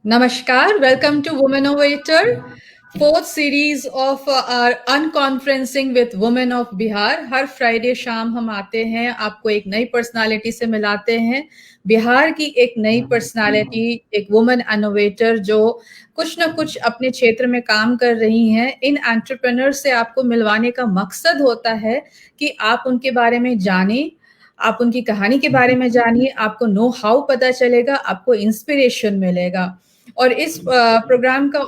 Namaskar, welcome to Womenovator, fourth series of our unconferencing with Women of Bihar. Her Friday शाम हम आते हैं, आपको एक नई पर्सनालिटी से मिलाते हैं. बिहार की एक नई पर्सनालिटी, एक वुमेन इनोवेटर जो कुछ ना कुछ अपने क्षेत्र में काम कर रही हैं. इन एंटरप्रेन्योर से आपको मिलवाने का मकसद होता है कि आप उनके बारे में जानें, आप उनकी कहानी के बारे में जानिए, आपको नो हाउ पता चलेगा, आपको इंस्पिरेशन मिलेगा. और इस प्रोग्राम का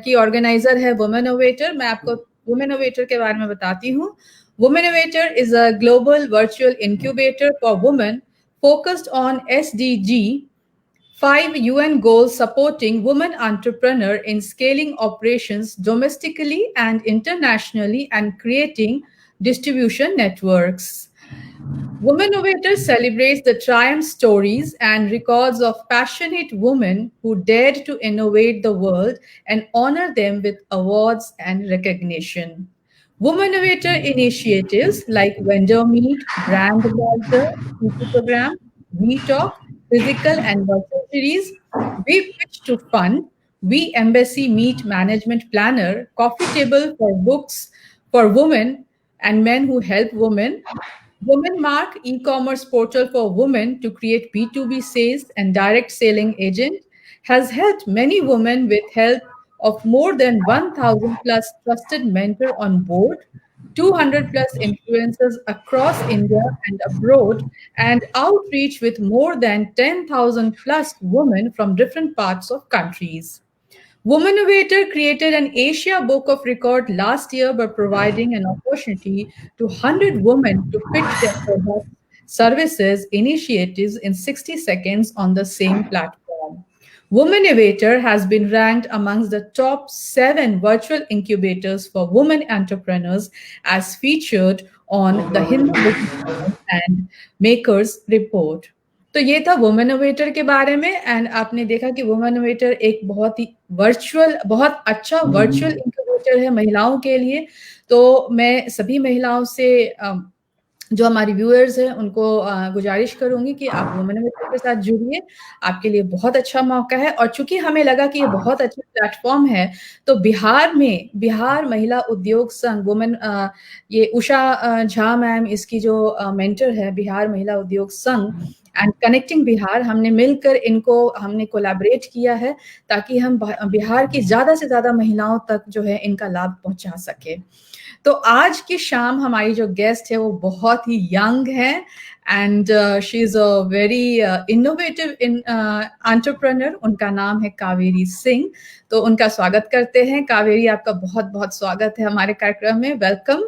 की ऑर्गेनाइजर है वुमेनोवेटर. मैं आपको वुमेनोवेटर के बारे में बताती हूँ. Womenovator is a global virtual incubator for women focused on SDG 5 UN goals supporting women entrepreneur in scaling operations domestically and internationally and creating distribution networks. Womenovator celebrates the triumph stories and records of passionate women who dared to innovate the world and honor them with awards and recognition. Womenovator initiatives like Vendor Meet, Brand Ambassador, Future Program, We Talk, Physical and Virtual Series, We Pitch to Fund, We Embassy Meet Management Planner, Coffee Table for Books for Women and Men Who Help Women, Women Mark e-commerce portal for women to create B2B sales and direct selling agent has helped many women with help of more than 1000 plus trusted mentor on board, 200 plus influencers across India and abroad, and outreach with more than 10,000 plus women from different parts of countries. Womenovator created an Asia Book of Record last year by providing an opportunity to 100 women to pitch their products, services, initiatives in 60 seconds on the same platform. Womenovator has been ranked amongst the top 7 virtual incubators for women entrepreneurs as featured on the Hindu Business Times and Makers Report. तो ये था वुमेनोवेटर के बारे में. And आपने देखा कि वुमेनोवेटर एक बहुत ही बहुत अच्छा वर्चुअल इंक्यूबेटर है महिलाओं के लिए. तो मैं सभी महिलाओं से जो हमारी व्यूअर्स हैं उनको गुजारिश करूंगी कि आप वुमेनोवेटर के साथ जुड़िए. आपके लिए बहुत अच्छा मौका है. और चूंकि हमें लगा कि ये बहुत अच्छा प्लेटफॉर्म है, तो बिहार महिला उद्योग संघ वुमेन, ये उषा झा मैम इसकी जो मेंटर है, बिहार महिला उद्योग संघ एंड कनेक्टिंग बिहार, हमने कोलैबोरेट किया है ताकि हम बिहार की ज्यादा से ज्यादा महिलाओं तक जो है इनका लाभ पहुंचा सके. तो आज की शाम हमारी जो गेस्ट है वो बहुत ही यंग है and she is a very innovative entrepreneur. उनका नाम है कावेरी सिंह. तो उनका स्वागत करते हैं. कावेरी, आपका बहुत बहुत स्वागत है हमारे कार्यक्रम में. वेलकम.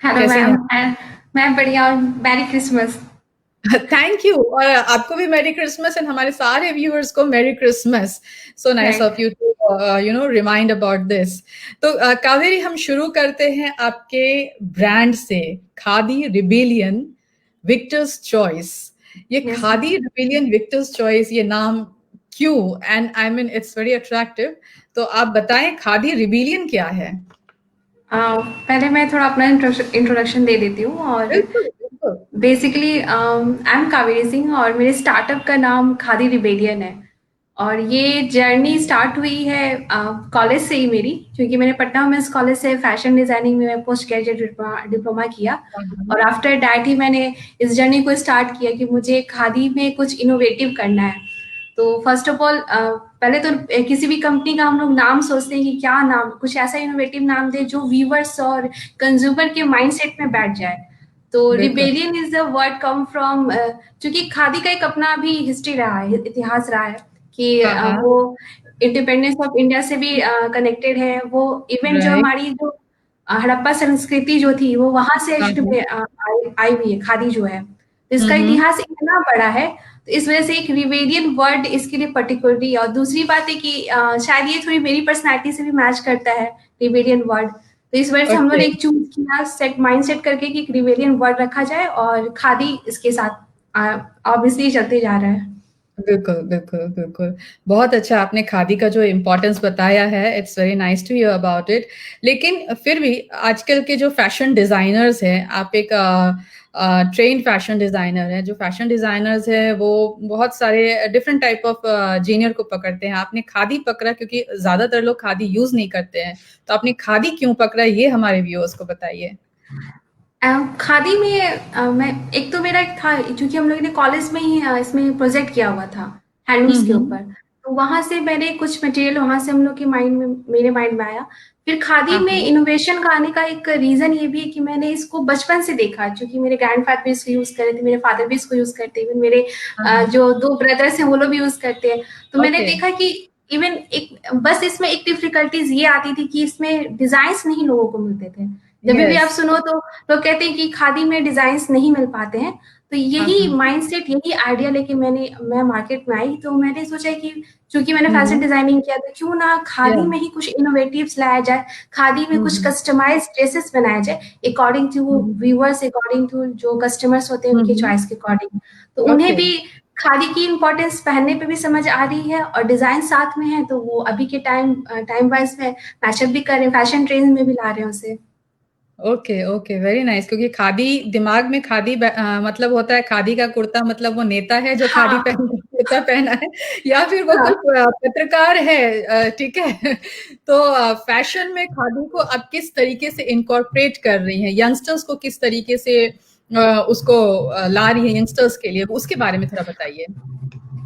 हेलो कैसे हैं? मैम. मैं बढ़िया और मैरी क्रिसमस. Thank you. और आपको भी मेरी क्रिसमस एंड हमारे सारे व्यूअर्स को merry Christmas. So nice of you to remind about this. तो कावेरी, हम शुरू करते हैं आपके ब्रांड से, खादी रिबेलियन विक्टर्स चॉइस. ये yes. Khadi Rebellion Victors Choice, ये नाम क्यों? And I mean it's very attractive. तो आप बताएं खादी रिबेलियन क्या है? पहले मैं थोड़ा अपना इंट्रोडक्शन दे देती हूँ. और बिल्कुल बिल्कुल. Basically I am Kaveri Singh और मेरे स्टार्टअप का नाम खादी रिबेलियन है. और ये जर्नी स्टार्ट हुई है कॉलेज से ही मेरी, क्योंकि मैंने पटना वुमेंस कॉलेज से फैशन डिजाइनिंग में मैं पोस्ट ग्रेजुएट डिप्लोमा किया. और आफ्टर डैट ही मैंने इस जर्नी को स्टार्ट किया कि मुझे खादी में कुछ इनोवेटिव करना है. तो फर्स्ट ऑफ ऑल पहले तो किसी भी कंपनी का हम लोग नाम सोचते हैं कि क्या नाम, कुछ ऐसा इनोवेटिव नाम दे जो व्यूवर्स और कंज्यूमर के माइंडसेट में बैठ जाए. तो बिल्कुल. Rebellion is the word come from, क्योंकि खादी का एक अपना भी हिस्ट्री रहा है, इतिहास रहा है कि हाँ हाँ. वो इंडिपेंडेंस ऑफ इंडिया से भी कनेक्टेड है. वो इवन जो राइट. हमारी जो हड़प्पा संस्कृति जो थी वो वहां से हाँ एक्चुअली हाँ. आई हुई है खादी जो है. तो इसका इतिहास इतना बड़ा है, तो इस वजह से एक रिवेलियन वर्ड इसके लिए पर्टिकुलरली. और दूसरी बात है कि शायद ये थोड़ी मेरी पर्सनैलिटी से भी मैच करता है रिवेलियन वर्ड. तो इस वजह से हम लोग ने ओके. एक चूज किया माइंड सेट करके कि एक रिवेलियन वर्ड रखा जाए और खादी इसके साथ ऑब्वियसली चलते जा रहा है. बिल्कुल, बिल्कुल, बिल्कुल. बहुत अच्छा आपने खादी का जो इम्पोर्टेंस बताया है, it's very nice to hear about it. लेकिन फिर भी आजकल के जो फैशन डिज़ाइनर्स हैं, आप एक ट्रेन्ड फैशन डिजाइनर हैं। जो फैशन डिजाइनर्स हैं वो बहुत सारे डिफरेंट टाइप ऑफ जीनियर को पकड़ते हैं। आपने खादी पकड़ा क्योंकि ज्यादातर लोग खादी यूज नहीं करते हैं, तो आपने खादी क्यों पकड़ा, ये हमारे व्यूअर्स को बताइए। खादी में मैं एक तो मेरा एक था, क्योंकि हम लोगों ने कॉलेज में ही इसमें प्रोजेक्ट किया हुआ था हैंडलूम्स के हम्म। ऊपर। तो वहां से मैंने कुछ मटेरियल वहां से हम लोग के माइंड में, मेरे माइंड में आया। फिर खादी हाँ में हाँ। इनोवेशन का आने का एक रीजन ये भी है कि मैंने इसको बचपन से देखा, क्योंकि मेरे ग्रैंडफादर भी इसको यूज कर रहे थे, मेरे फादर भी इसको यूज करते हैं, मेरे हाँ हाँ। जो दो ब्रदर्स हैं वो लोग भी यूज करते हैं। तो मैंने ओके। देखा कि इवन एक बस इसमें एक डिफिकल्टीज ये आती थी कि इसमें डिजाइन नहीं लोगों को मिलते थे। जब भी यस। आप सुनो तो लोग कहते हैं कि खादी में डिजाइन्स नहीं मिल पाते हैं। तो हाँ यही हाँ। माइंडसेट, यही आइडिया लेके मैं मार्केट में आई। तो मैंने सोचा कि चूंकि मैंने फैशन हम्म। डिजाइनिंग किया, तो क्यों ना या। खादी में ही कुछ इनोवेटिव्स लाया जाए, खादी में कुछ हम्म। कस्टमाइज ड्रेसेस बनाया जाए according to hmm. Viewers, according to जो कस्टमर्स होते हैं उनके हम्म। चॉइस के अकॉर्डिंग। तो उन्हें ओके। भी खादी की इम्पोर्टेंस पहनने पे भी समझ आ रही है, और डिजाइन साथ में है, तो वो अभी के टाइम वाइज में मैचअप भी कर रहे हैं, फैशन ट्रेंड में भी ला रहे हैं उसे। Okay okay, very nice. क्योंकि खादी दिमाग में खादी मतलब होता है खादी का कुर्ता, मतलब वो नेता है जो खादी हाँ, पहन कुर्ता पहना है, या फिर वो कोई हाँ। पत्रकार है। ठीक है। तो फैशन में खादी को आप किस तरीके से इनकॉर्पोरेट कर रही हैं, यंगस्टर्स को किस तरीके से उसको ला रही है यंगस्टर्स के लिए, उसके बारे में थोड़ा बताइए।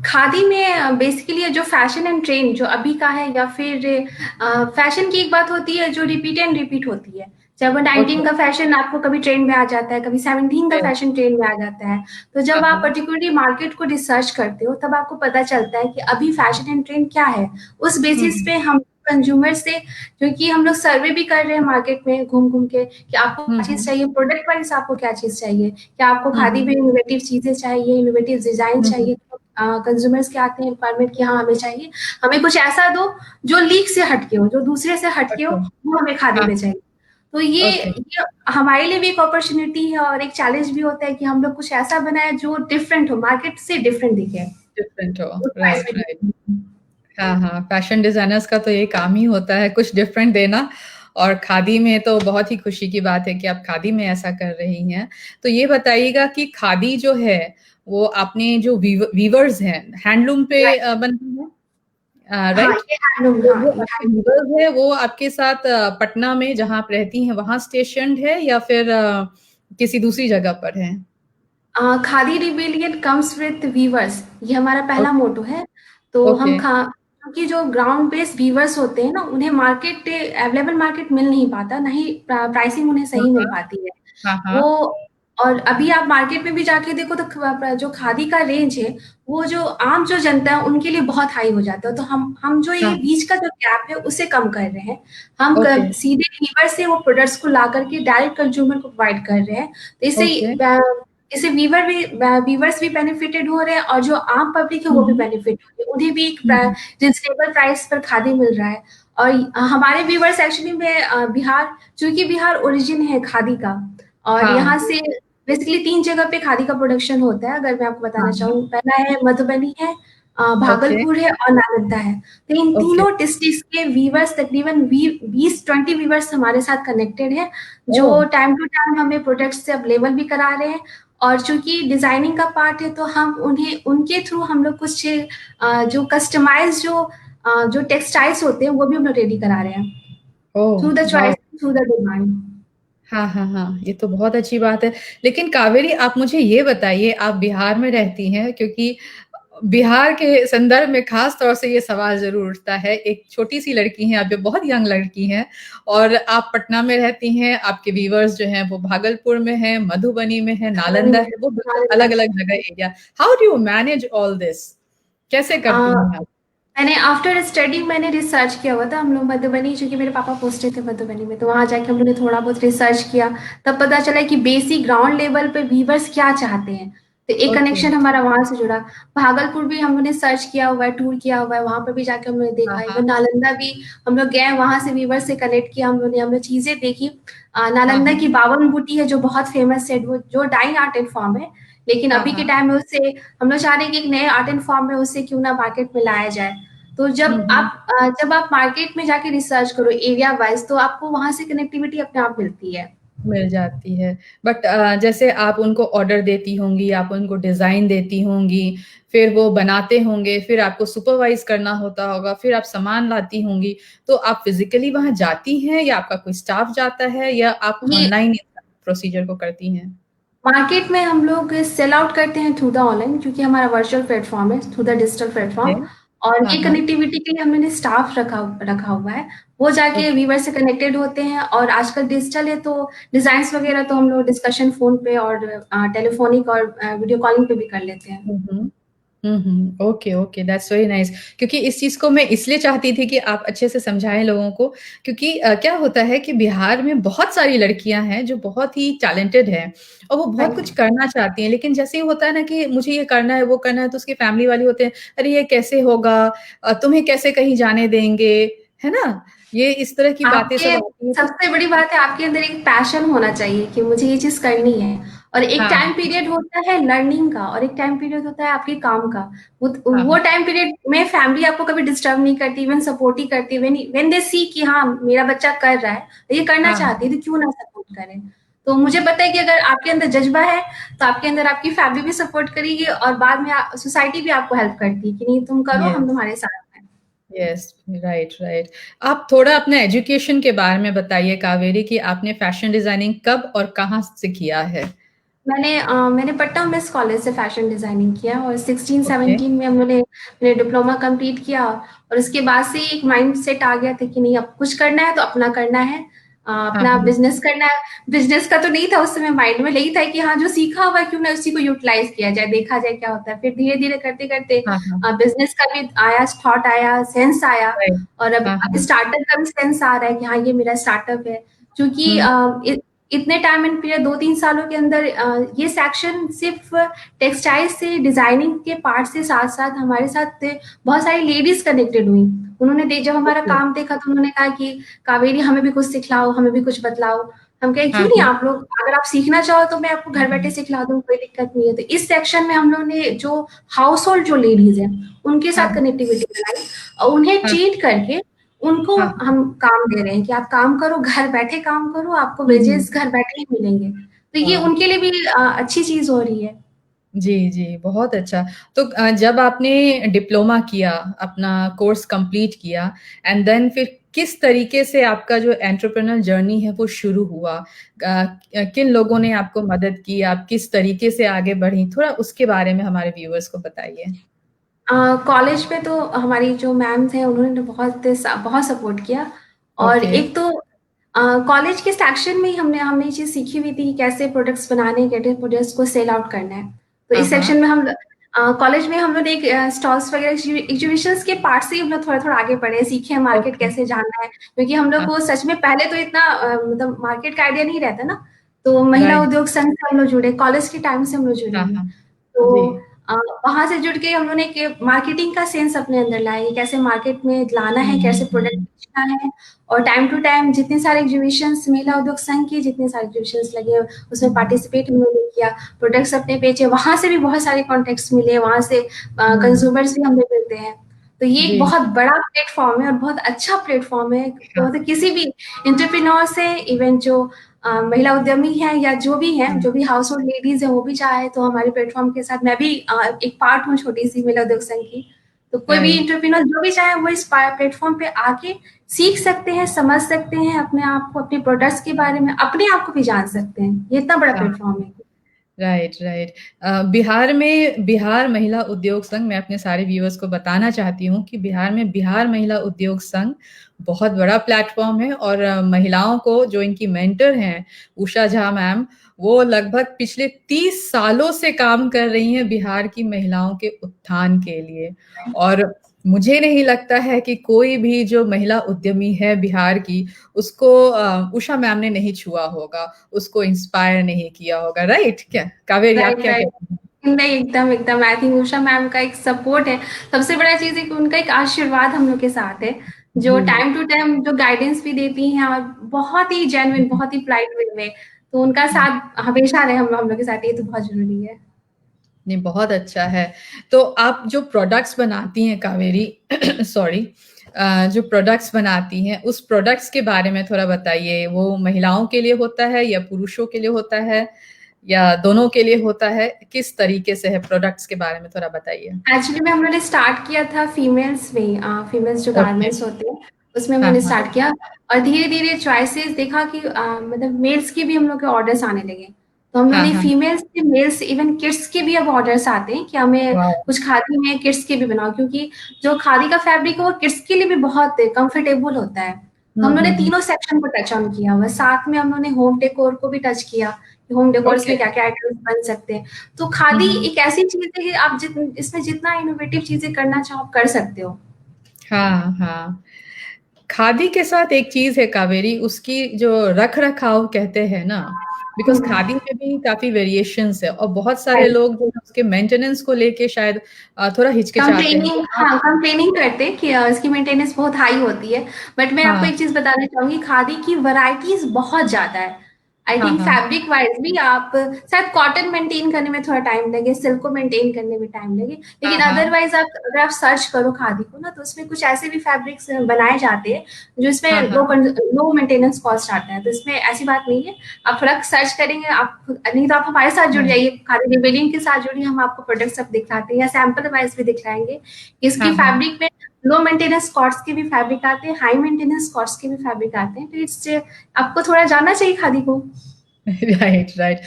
खादी में बेसिकली जो फैशन एंड ट्रेंड जो अभी का है, या फिर फैशन की एक बात होती है जो रिपीट एंड रिपीट होती है। जब ओके। 19 का फैशन आपको कभी ट्रेंड में आ जाता है, कभी 17 का यस। फैशन ट्रेंड में आ जाता है। तो हाँ जब आप हाँ। पर्टिकुलरली मार्केट को रिसर्च करते हो, तब आपको पता चलता है कि अभी फैशन एंड ट्रेंड क्या है। उस बेसिस हम्म। पे हम कंज्यूमर से, क्योंकि हम लोग सर्वे भी कर रहे हैं मार्केट में घूम घूम के, कि आपको क्या चीज हम्म। चाहिए, प्रोडक्ट वाइज आपको क्या चीज चाहिए, क्या आपको खादी में हम्म। इनोवेटिव चीजें चाहिए, इनोवेटिव डिजाइन हम्म। चाहिए। कंज्यूमर्स के आते हैं रिक्वायरमेंट कि हाँ हमें चाहिए, हमें कुछ ऐसा दो जो लीक से हटके हो, जो दूसरे से हटके हो, ओके। वो हमें खादी हाँ। में चाहिए। तो ये ओके। ये हमारे लिए भी एक अपॉर्चुनिटी है, और एक चैलेंज भी होता है कि हम लोग कुछ ऐसा बनाए जो डिफरेंट हो, मार्केट से डिफरेंट दिखे, डिफरेंट हो। उस प्राइस राइट में राइट। दिखे। हाँ हाँ, फैशन डिजाइनर्स का तो ये काम ही होता है कुछ डिफरेंट देना। और खादी में तो बहुत ही खुशी की बात है कि आप खादी में ऐसा कर रही हैं। तो ये बताइएगा कि खादी जो है वो आपने जो वीवर्स हैं, हैंडलूम पे राइट। बनती है, हाँ, राइट। ये हैंडलूम, तो हाँ वो ये आपके हैंडलूम। वीवर्स है वो आपके साथ पटना में जहाँ आप रहती हैं वहां स्टेशनड है, या फिर किसी दूसरी जगह पर है। Khadi rebellion comes with weavers, ये हमारा पहला ओके। मोटो है। तो ओके। हम खा क्योंकि जो ग्राउंड बेस्ड वीवर्स होते हैं ना, उन्हें मार्केट अवेलेबल मार्केट मिल नहीं पाता, ना ही प्राइसिंग उन्हें हाँ सही मिल हाँ। पाती है। हाँ वो, हाँ। और अभी आप मार्केट में भी जाके देखो तो जो खादी का रेंज है, वो जो आम जो जनता है उनके लिए बहुत हाई हो जाता है। तो हम जो ये हाँ। बीच का जो गैप है उसे कम कर रहे हैं। हम ओके। सीधे वीवर से वो प्रोडक्ट्स को ला करके डायरेक्ट कंज्यूमर को प्रोवाइड कर रहे हैं। तो ओके। इससे वीवर्स भी बेनिफिटेड हो रहे हैं, और जो आम पब्लिक है वो भी हम्म। बेनिफिट हो रही है, उन्हें भी एक हम्म। रिजनेबल प्राइस पर खादी मिल रहा है। और हमारे व्यूवर्स एक्चुअली में बिहार, चूंकि बिहार ओरिजिन है खादी का, और हाँ यहाँ से बेसिकली 3 जगह पे खादी का प्रोडक्शन होता है, अगर मैं आपको हाँ। बताना हाँ। चाहूँ। पहला है मधुबनी है, ओके। भागलपुर है, और नालंदा है। तो इन ओके। तीनों डिस्ट्रिक्ट्स के वीवर्स तकरीबन 20-20 वीवर्स हमारे साथ कनेक्टेड हैं, ओ। जो टाइम टू टाइम हमें प्रोडक्ट्स से अवेलेबल भी करा रहे हैं। और चूंकि डिजाइनिंग का पार्ट है, तो हम उन्हें उनके थ्रू हम लोग कुछ जो कस्टमाइज जो टेक्सटाइल्स होते हैं वो भी हम लोग रेडी करा रहे हैं, oh. Through the wow. Choice, through the demand. हाँ हाँ हाँ, ये तो बहुत अच्छी बात है। लेकिन कावेरी, आप मुझे ये बताइए, आप बिहार में रहती हैं, क्योंकि बिहार के संदर्भ में खास तौर से ये सवाल जरूर उठता है। एक छोटी सी लड़की हैं आप, जो बहुत यंग लड़की हैं, और आप पटना में रहती हैं, आपके व्यूअर्स जो हैं वो भागलपुर में हैं, मधुबनी में है, नालंदा है, वो बिल्कुल नालंदा। अलग अलग जगह area. How do you manage all this, कैसे करती हैं आप। मैंने आफ्टर स्टडी मैंने रिसर्च किया हुआ था। हम लोग मधुबनी, क्योंकि मेरे पापा पोस्टेड थे मधुबनी में, तो वहाँ जाके हम लोगों ने थोड़ा बहुत रिसर्च किया। तब पता चला कि बेसिक ग्राउंड लेवल पे वीवर्स क्या चाहते हैं। तो एक ओके। कनेक्शन हमारा वहां से जुड़ा। भागलपुर भी हम लोगों ने सर्च किया हुआ है, टूर किया हुआ है, वहां पर भी जाके हम लोगों ने हाँ देखा। हाँ। इवन नालंदा भी हम लोग गए, वहां से वीवर्स से कनेक्ट किया हम लोग चीजें देखी। हाँ नालंदा हाँ। की बावन बूटी है जो बहुत फेमस है, वो जो डाइन आर्ट एंड फॉर्म है। लेकिन हाँ अभी के हाँ। टाइम में उससे हम लोग चाह रहे हैं कि एक नए आर्ट एंड फॉर्म में उससे क्यों ना मार्केट में लाया जाए। तो हम्म। जब आप मार्केट में जाके रिसर्च करो एरिया वाइज, तो आपको वहां से कनेक्टिविटी अपने आप मिलती है। मिल जाती है। बट जैसे आप उनको ऑर्डर देती होंगी, आप उनको डिज़ाइन देती होंगी, फिर वो बनाते होंगे, फिर आपको सुपरवाइज़ करना होता होगा, फिर आप सामान लाती होंगी, तो आप फिज़िकली वहाँ जाती हैं या आपका कोई स्टाफ जाता है या आप ये ऑनलाइन प्रोसीजर को करती हैं? मार्केट में हम लोग सेल आउट करते हैं थ्रू द ऑनलाइन, क्योंकि हमारा वर्चुअल प्लेटफ़ॉर्म है, through the digital okay. Platform. और हाँ, ये हाँ। कनेक्टिविटी के लिए हमने स्टाफ रखा रखा हुआ है। वो जाके ओके। व्यूअर से कनेक्टेड होते हैं, और आजकल डिजिटल है तो डिज़ाइन्स वगैरह तो हम लोग डिस्कशन फ़ोन पे और टेलीफ़ोनिक और वीडियो कॉलिंग पे भी कर लेते हैं। Hmm, hmm. Hmm, hmm. Okay, okay, that's very nice. क्योंकि इस चीज़ को मैं इसलिए चाहती थी कि आप अच्छे से समझाएँ लोगों को, क्योंकि क्या होता है कि बिहार में बहुत सारी लड़कियाँ हैं जो बहुत ही टैलेंटेड हैं और वो बहुत कुछ राइट। करना चाहती हैं, लेकिन जैसे ही होता है ना कि मुझे ये करना है, वो करना है, तो उसकी फैमिली वाले होते हैं, "अरे! ये कैसे होगा? तुम्हें कैसे कहीं जाने देंगे?" है ना? ये इस तरह की बातें आपके सब आती हैं, तो सबसे बड़ी बात है, आपके अंदर एक पैशन होना चाहिए कि मुझे ये चीज़ करनी है। और एक हाँ, टाइम पीरियड होता है लर्निंग का, और एक टाइम पीरियड होता है आपके काम का। हाँ, वो हाँ, टाइम पीरियड में फैमिली आपको कभी डिस्टर्ब नहीं करती, इवन सपोर्ट ही करती है। व्हेन दे सी कि हाँ, मेरा बच्चा कर रहा है, ये करना हाँ, चाहती है, हाँ। तो क्यों ना सपोर्ट करें। तो मुझे पता है कि अगर आपके अंदर जज़्बा है, तो आपके अंदर आपकी फैमिली भी सपोर्ट करेगी, और बाद में सोसाइटी भी आपको हेल्प करती है कि नहीं, तुम करो, हम येस। तुम्हारे साथ हैं। Yes, right, right. आप थोड़ा अपने एजुकेशन के बारे में बताइए कावेरी कि आपने फैशन डिज़ाइनिंग कब और कहाँ से किया है? मैंने पट्टा वुमेन्स कॉलेज से फैशन डिज़ाइनिंग किया, और ओके। 16-17 में मैंने डिप्लोमा कंप्लीट किया। और उसके बाद से एक माइंडसेट आ गया था कि नहीं, अब कुछ करना है तो अपना करना है। हाँ, अपना हाँ। बिज़नेस करना है। बिज़नेस का तो नहीं था उस समय माइंड में, यही था कि हाँ, जो सीखा हुआ है क्यों ना उसी को यूटिलाइज़ किया जाए, देखा जाए क्या होता है। फिर धीरे-धीरे करते-करते हाँ, हाँ। बिज़नेस का भी आया, थॉट आया, सेंस आया। राइट। और अब हाँ, अब हाँ। स्टार्टअप का भी सेंस आ रहा है कि हाँ, ये मेरा स्टार्टअप है। क्योंकि हुँ, इतने टाइम एंड पीरियड 2-3 सालों के अंदर ये सेक्शन सिर्फ टेक्सटाइल से, डिजाइनिंग के पार्ट से साथ-साथ हमारे साथ बहुत सारी लेडीज कनेक्टेड हुई। उन्होंने जब हमारा ओके। काम देखा तो उन्होंने कहा कि कावेरी, हमें भी कुछ सिखलाओ, हमें भी कुछ बतलाओ। हम कहे हाँ, क्यों नहीं, हाँ। आप लोग अगर आप सीखना चाहो तो मैं आपको हुँ, घर बैठे हुँ। सिखला दूँ, कोई दिक्कत नहीं है। तो इस सेक्शन में हम लोग ने जो हाउस होल्ड जो लेडीज हैं, उनके हाँ, साथ हाँ। कनेक्टिविटी बनाई, और उन्हें हाँ, ट्रीट करके उनको हाँ, हाँ। हम काम दे रहे हैं कि आप काम करो, घर बैठे काम करो, आपको हुँ, हुँ। वेजेस घर बैठे ही मिलेंगे। तो ये हाँ। उनके लिए भी अच्छी चीज़ हो रही है। जी, जी, बहुत अच्छा। तो जब आपने डिप्लोमा किया, अपना कोर्स कंप्लीट किया एंड देन फिर किस तरीके से आपका जो एंटरप्रेन्योर जर्नी है वो शुरू हुआ? किन लोगों ने आपको मदद की? आप किस तरीके से आगे बढ़ी? थोड़ा उसके बारे में हमारे व्यूअर्स को बताइए। कॉलेज में तो हमारी जो मैम थे उन्होंने तो बहुत सपोर्ट किया। और ओके, एक तो कॉलेज के सेक्शन में ही हमने हमने ये चीज़ सीखी हुई थी कि कैसे प्रोडक्ट्स बनाने हैं, कैसे प्रोडक्ट्स को सेल आउट करना है। तो हाँ, इस हाँ। सेक्शन में कॉलेज में हम लोग एक स्टॉल्स वगैरह, एग्जीबिशंस के पार्ट से ही हम लोग थोड़ा-थोड़ा आगे बढ़े, सीखे मार्केट ओके, कैसे जाना है। क्योंकि हम लोग हाँ, को सच में पहले तो इतना मतलब मार्केट का आइडिया नहीं रहता ना। तो महिला राइट। उद्योग संघ से हम लोग जुड़े, कॉलेज के टाइम से हम लोग जुड़े हाँ, हैं। हाँ। तो जी। अ, वहाँ से जुड़ के हम लोगों ने एक मार्केटिंग का सेंस अपने अंदर लाया कि कैसे मार्केट में लाना हुँ, है, हुँ, कैसे हुँ, प्रोडक्ट हुँ। बेचना है। और टाइम टू टाइम जितने सारे एग्जीबिशंस, महिला उद्योग संघ के जितने सारे एग्जीबिशंस लगे, हुँ, उसमें हुँ। पार्टिसिपेट हम लोगों ने किया, प्रोडक्ट्स अपने बेचे, वहाँ से भी बहुत सारे कॉन्टेक्ट्स मिले, वहाँ से हुँ। कंज्यूमर्स भी हमें मिलते हैं। तो ये एक जी, बहुत बड़ा प्लेटफ़ॉर्म है और बहुत अच्छा प्लेटफ़ॉर्म है। तो हाँ, मतलब किसी भी एंटरप्रेन्योर से, इवन जो महिला उद्यमी हैं या जो भी हैं, हाँ, जो भी हाउस होल्ड लेडीज़ हैं, वो भी चाहे तो हमारे प्लेटफ़ॉर्म के साथ, मैं भी एक पार्ट हूँ छोटी-सी महिला उद्योग संघ की। तो कोई भी राइट। एंटरप्रेन्योर जो भी चाहे वो इस प्लेटफ़ॉर्म पे आके सीख सकते हैं, समझ सकते हैं अपने आप को, अपने प्रोडक्ट्स के बारे में, अपने आप को भी जान सकते हैं। ये इतना बड़ा हाँ। प्लेटफ़ॉर्म है। Right, right. बिहार में बिहार महिला उद्योग संघ मैं अपने सारे व्यूअर्स को बताना चाहती हूँ कि बिहार में बिहार महिला उद्योग संघ बहुत बड़ा प्लेटफ़ॉर्म है और महिलाओं को जो इनकी मेंटर हैं, उषा झा मैम, वो लगभग पिछले 30 सालों से काम कर रही हैं बिहार की महिलाओं के उत्थान के लिए। और मुझे नहीं लगता है कि कोई भी जो महिला उद्यमी है बिहार की, उसको उषा मैम ने नहीं छुआ होगा। उसको इंस्पायर नहीं किया होगा, राइट? क्या कावेरी आप राइट, क्या राइट। कहती हैं? नहीं, एकदम, एकदम। आई थिंक उषा मैम का एक सपोर्ट है। सबसे बड़ा चीज़ है कि उनका एक आशीर्वाद हम लोग के साथ है, जो जी। टाइम टू टाइम जो गाइडेंस भी देती हैं, और बहुत ही जेन्युइन, बहुत ही पोलाइट वे में। तो उनका हुँ, साथ हमेशा रहे हम लोग के साथ, ये तो बहुत ज़रूरी है। नहीं बहुत अच्छा है। तो आप जो प्रोडक्ट्स बनाती हैं कावेरी सॉरी जो प्रोडक्ट्स बनाती हैं, उस प्रोडक्ट्स के बारे में थोड़ा बताइए। वो महिलाओं के लिए होता है या पुरुषों के लिए होता है या दोनों के लिए होता है? किस तरीके से है प्रोडक्ट्स के बारे में थोड़ा बताइए। एक्चुअली में हम लोगों ने स्टार्ट किया था फीमेल्स में, फीमेल्स जो ओके। गारमेंट्स होते हैं उसमें हम हाँ, लोगों ने हाँ। स्टार्ट किया। और धीरे धीरे चॉइसेस देखा कि मतलब मेल्स के भी हम लोग के ऑर्डर्स आने लगे, तो हम लोग हाँ, ने हाँ। फीमेल्स से मेल्स इवन किड्स के भी अब ऑर्डर्स आते हैं कि हमें वाओ! कुछ खादी में किड्स के भी बनाओ, क्योंकि जो खादी का फैब्रिक है वो किड्स के लिए भी बहुत कंफर्टेबल होता है। तो हुँ, हम लोग ने हुँ, हुँ। तीनों सेक्शन को टच ऑन किया हुआ है। साथ में हम लोग ने होम डेकोर को भी टच किया कि होम डेकोर्स ओके। में क्या क्या आइटम्स बन सकते हैं। तो हुँ, खादी हुँ। एक ऐसी चीज़ है कि आप इसमें जितना इनोवेटिव चीज़ें करना चाहो आप कर सकते हो। हाँ, हाँ। खादी के साथ एक चीज़ है कावेरी, उसकी जो रख-रखाव कहते हैं ना, बिकॉज़ खादी में भी काफ़ी वेरिएशंस है और बहुत सारे राइट। लोग जो है उसके मेंटेनेंस को लेके शायद थोड़ा हिचकिचाते हैं। तो कंप्लेनिंग, आप हाँ, कंप्लेनिंग करते हैं कि इसकी मेंटेनेंस बहुत हाई होती है। बट मैं आपको हाँ, एक चीज़ बताना चाहूँगी, खादी की वैराइटीज़ बहुत ज़्यादा है। आई हाँ, थिंक हाँ। फैब्रिक वाइज़ भी आप शायद कॉटन मेंटेन करने में थोड़ा टाइम लगे, सिल्क को मेंटेन करने में टाइम लगे, हाँ, लेकिन हाँ। अदरवाइज़ आप अगर आप सर्च करो खादी को ना, तो उसमें कुछ ऐसे भी फैब्रिक्स बनाए जाते हैं, जो हाँ, इसमें हाँ। लो मेंटेनेंस कॉस्ट आता है। तो इसमें ऐसी बात नहीं है, आप थोड़ा सर्च करेंगे, आप नहीं तो आप हमारे साथ जुड़ हाँ, जाइए, खादी रिवीलिंग के साथ जुड़िए, हम आपको प्रोडक्ट सब दिखाते हैं या सैंपल वाइज़ भी दिखाएँगे। इसकी हाँ, हाँ। फैब्रिक में लो मेंटेनेंस कॉट्स के भी फैब्रिक आते हैं, हाई मेंटेनेंस कॉट्स के भी फैब्रिक आते हैं। तो इट्स आपको थोड़ा जानना चाहिए खादी को। Right, right.